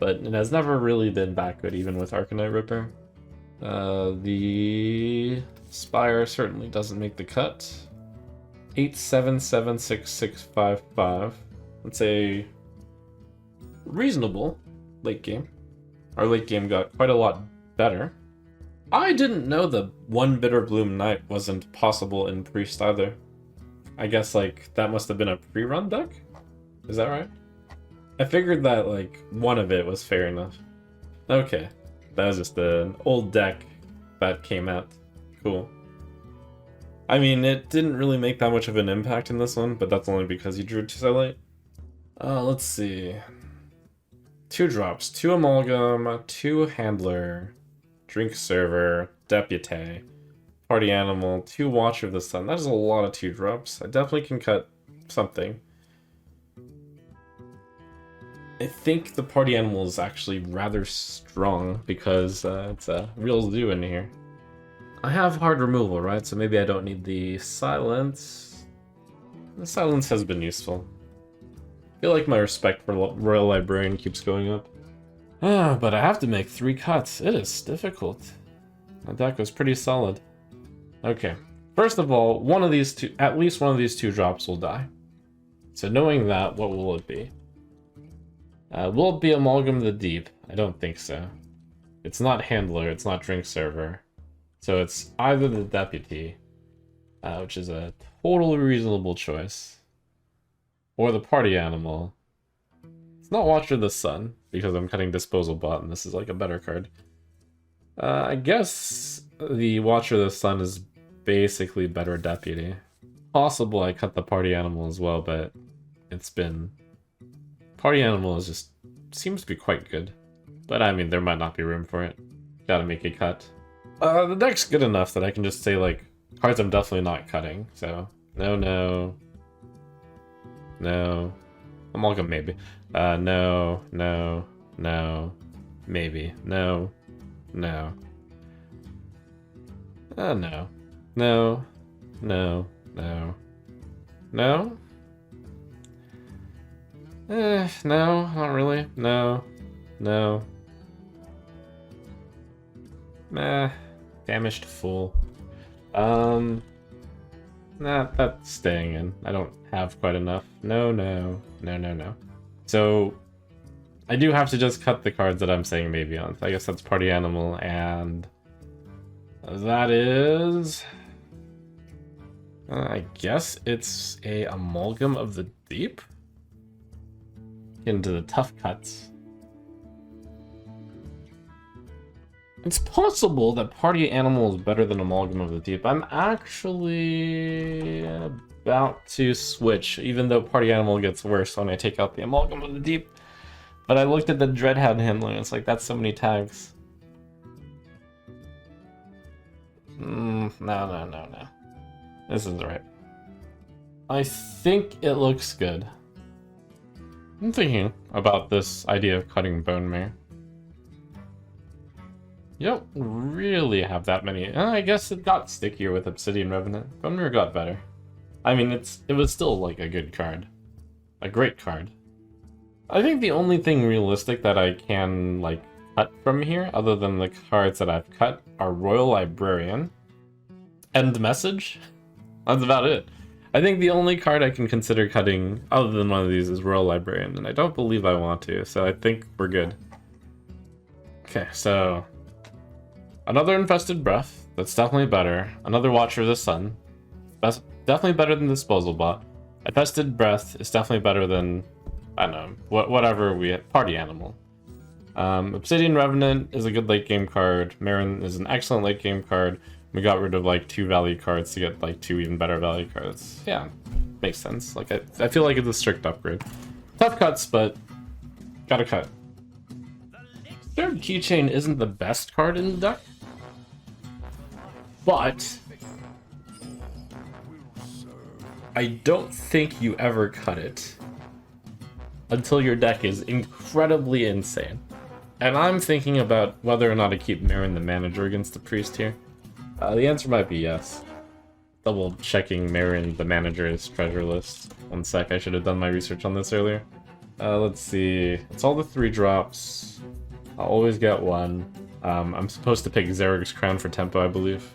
but it has never really been that good even with Arcanite Ripper. The Spire certainly doesn't make the cut. 8776655. That's a reasonable late game. Our late game got quite a lot better. I didn't know the One Bitter Bloom Knight wasn't possible in Priest either. I guess, like, that must have been a pre-run deck? Is that right? I figured that, like, one of it was fair enough. Okay. That was just an old deck that came out. Cool. I mean, it didn't really make that much of an impact in this one, but that's only because you drew it so late. Let's see. 2 drops, 2 Amalgam, 2 Handler, Drink Server, Deputy, Party Animal, 2 Watcher of the Sun. That is a lot of 2 drops. I definitely can cut something. I think the Party Animal is actually rather strong because it's a real zoo in here. I have hard removal, right? So maybe I don't need the silence. The silence has been useful. I feel like my respect for Royal Librarian keeps going up. But I have to make 3 cuts. It is difficult. My deck was pretty solid. Okay. First of all, at least one of these 2 drops will die. So knowing that, what will it be? Will it be Amalgam the Deep? I don't think so. It's not Handler, it's not Drink Server. So it's either the Deputy, which is a totally reasonable choice, or the Party Animal. It's not Watcher of the Sun, because I'm cutting Disposal Bot, and this is like a better card. I guess the Watcher of the Sun is basically better Deputy. Possible I cut the Party Animal as well, but it's been... Party Animal is just... seems to be quite good. But I mean, there might not be room for it. Gotta make a cut. The deck's good enough that I can just say, like, cards I'm definitely not cutting, so... No, no. No. Amalgam, maybe. No, no, no. Maybe. No. No. No. No. No. No. No? No, not really. No. No. Nah. Damaged Fool. Nah, that's staying in. I don't have quite enough. No. So, I do have to just cut the cards that I'm saying maybe on. So I guess that's Party Animal, and that is... I guess it's a Amalgam of the Deep? Into the tough cuts. It's possible that Party Animal is better than Amalgam of the Deep. I'm actually about to switch, even though Party Animal gets worse when I take out the Amalgam of the Deep. But I looked at the Dreadhound Handler, and it's like, that's so many tags. No. This isn't right. I think it looks good. I'm thinking about this idea of cutting Bone Mare. You don't really have that many. I guess it got stickier with Obsidian Revenant. Bone Mare got better. I mean, it was still like a good card. A great card. I think the only thing realistic that I can like cut from here, other than the cards that I've cut, are Royal Librarian. End Message. That's about it. I think the only card I can consider cutting other than one of these is Royal Librarian, and I don't believe I want to, so I think we're good. Okay, so... Another Infested Breath. That's definitely better. Another Watcher of the Sun. Definitely better than Disposal Bot. Attested Breath is definitely better than, I don't know, whatever we had. Party Animal. Obsidian Revenant is a good late game card. Marin is an excellent late game card. We got rid of like 2 value cards to get like 2 even better value cards. Yeah, makes sense. Like I feel like it's a strict upgrade. Tough cuts, but gotta cut. Third Keychain isn't the best card in the deck, but I don't think you ever cut it until your deck is incredibly insane. And I'm thinking about whether or not to keep Marin the Manager against the Priest here. The answer might be yes. Double checking Marin the Manager's treasure list. One sec, I should have done my research on this earlier. Let's see. It's all the 3 drops. I'll always get 1. I'm supposed to pick Zerg's Crown for tempo, I believe.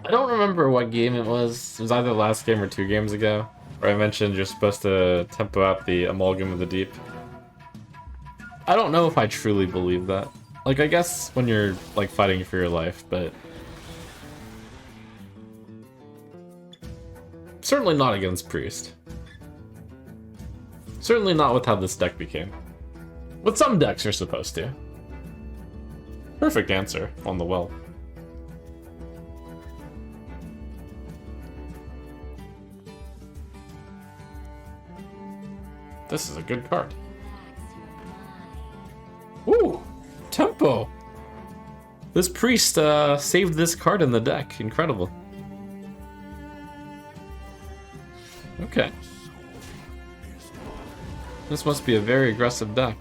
I don't remember what game it was. It was either the last game or 2 games ago, where I mentioned you're supposed to tempo out the Amalgam of the Deep. I don't know if I truly believe that. Like, I guess when you're, like, fighting for your life, but certainly not against Priest. Certainly not with how this deck became. With some decks you're supposed to. Perfect answer on the well. This is a good card. Ooh! Tempo! This Priest saved this card in the deck. Incredible. Okay. This must be a very aggressive deck.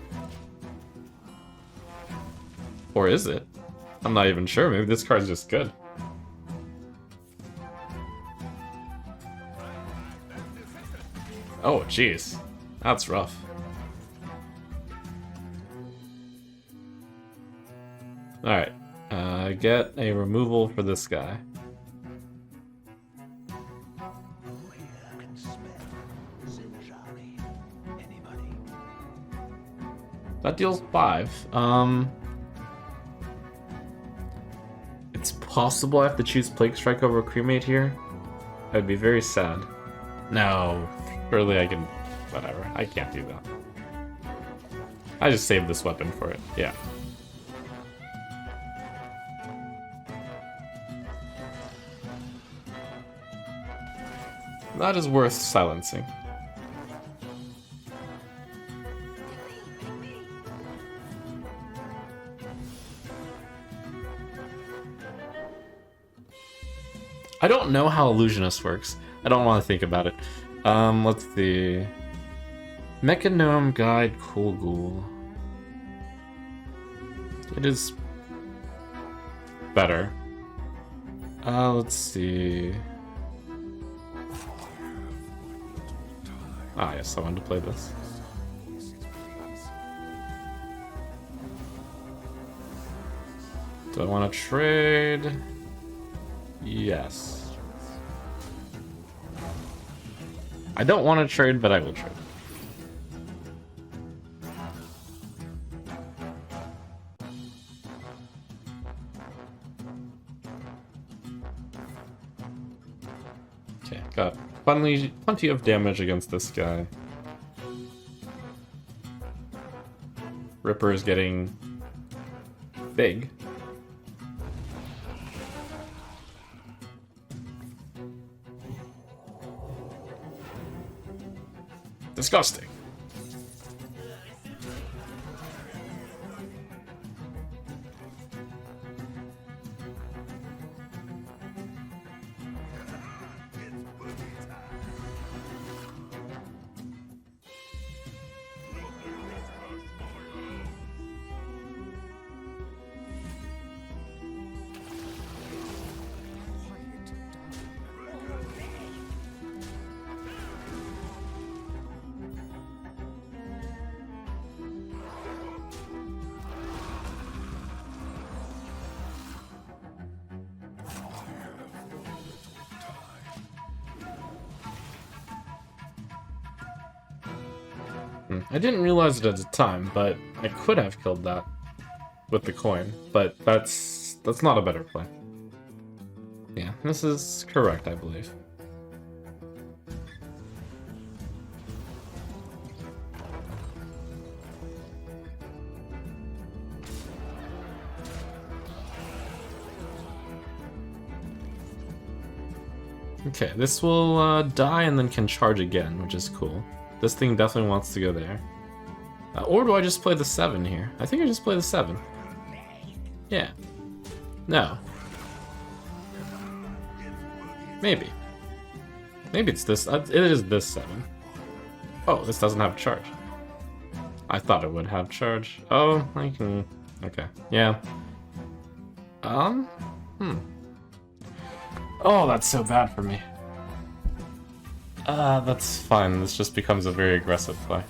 Or is it? I'm not even sure. Maybe this card's just good. Oh, jeez. That's rough. Alright. Get a removal for this guy. That deals 5. It's possible I have to choose Plague Strike over Cremate here. I'd be very sad. No, surely I can... Whatever, I can't do that. I just saved this weapon for it, yeah. That is worth silencing. I don't know how Illusionist works. I don't want to think about it. Let's see. Mechagnome Guide Kulgul. It is better. Let's see. Ah, yes, I wanted to play this. Do I want to trade? Yes. I don't want to trade, but I will trade. Okay, got plenty of damage against this guy. Ripper is getting big. Disgusting. I didn't realize it at the time, but I could have killed that with the coin, but that's not a better play. Yeah, this is correct, I believe. Okay, this will die and then can charge again, which is cool. This thing definitely wants to go there. Or do I just play the 7 here? I think I just play the 7. Yeah. No. Maybe. Maybe it's this. It is this 7. Oh, this doesn't have charge. I thought it would have charge. Oh, I can... Okay. Yeah. Oh, that's so bad for me. That's fine. This just becomes a very aggressive play.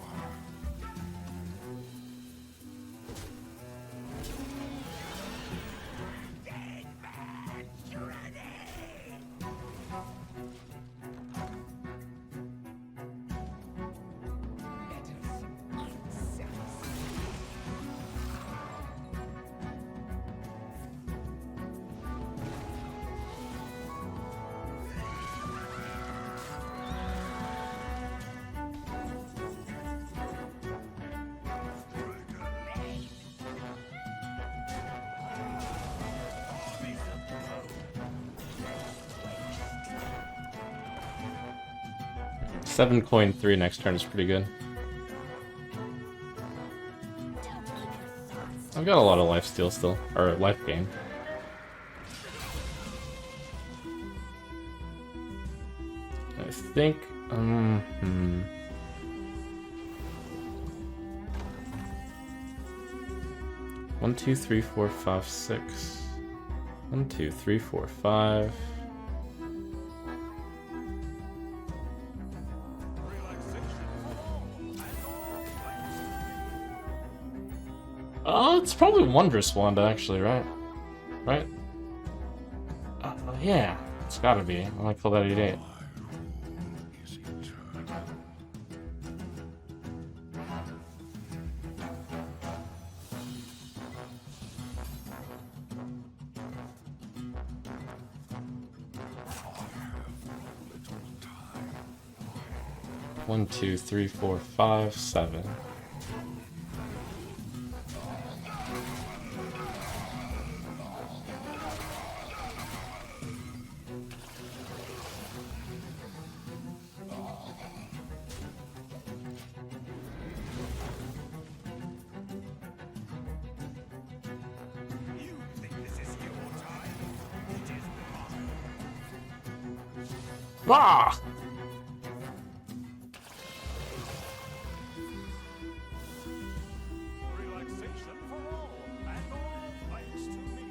Seven coin 3 next turn is pretty good. I've got a lot of life steal still, or life gain. I think, 1, 2, 3, 4, 5, 6. 1, 2, 3, 4, 5. Oh, it's probably Wondrous Wand, actually, right? Right? Yeah, it's gotta be. I like call that 8/8. Is eternal. 1, 2, 3, 4, 5, 7. Ah! Relaxation for all, and all thanks to me.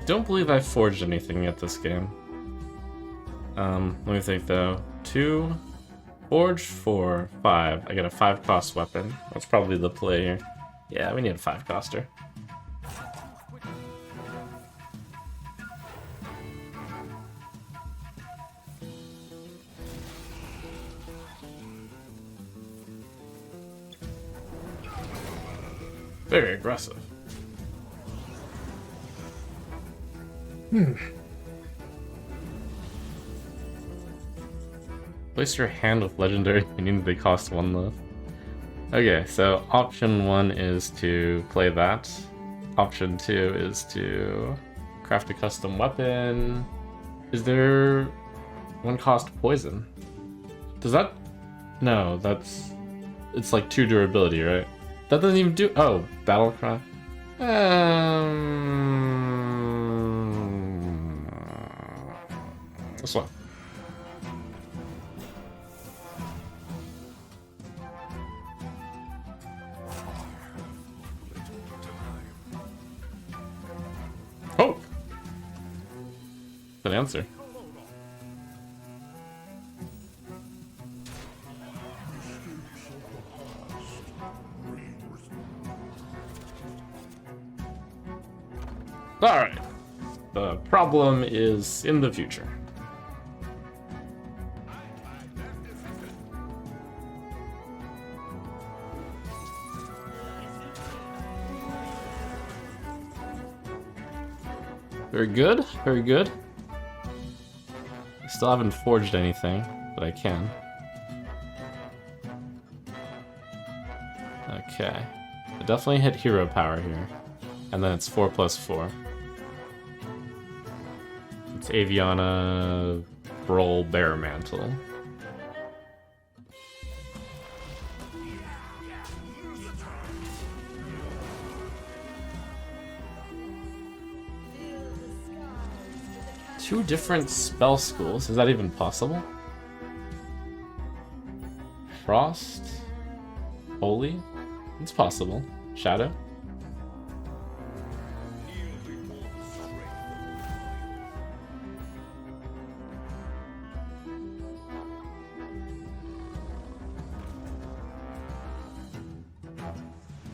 Don't believe I forged anything yet this game. Let me think though. 2, forge, 4, 5. I got a 5 cost weapon. That's probably the play here. Yeah, we need a 5 coster. Very aggressive. Place your hand with legendary meaning they cost 1 left. Okay, so option 1 is to play that. Option 2 is to craft a custom weapon. Is there 1 cost poison? Does that... No, that's... It's like 2 durability, right? That doesn't even do... Oh, battle cry. This one. Oh! Good answer. Alright. The problem is in the future. Very good, very good. I still haven't forged anything, but I can. Okay. I definitely hit hero power here. And then it's 4+4. It's Aviana Brawl Bear Mantle. Two different spell schools? Is that even possible? Frost? Holy? It's possible. Shadow?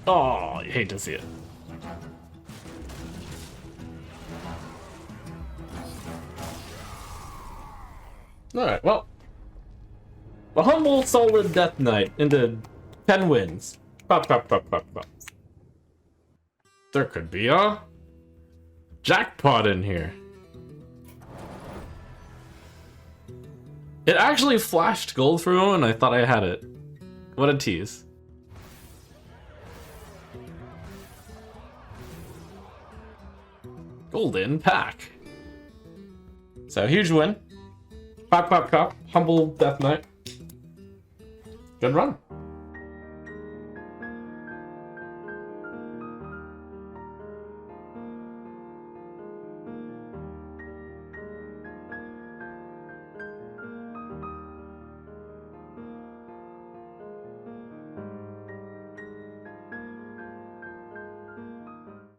Oh, you hate to see it. Alright, well. A humble, solid Death Knight into 10 wins. Pop, pop, pop, pop, pop. There could be a jackpot in here. It actually flashed gold for a moment and I thought I had it. What a tease. Golden pack. So, huge win. Pop, pop, pop. Humble Death Knight. Good run.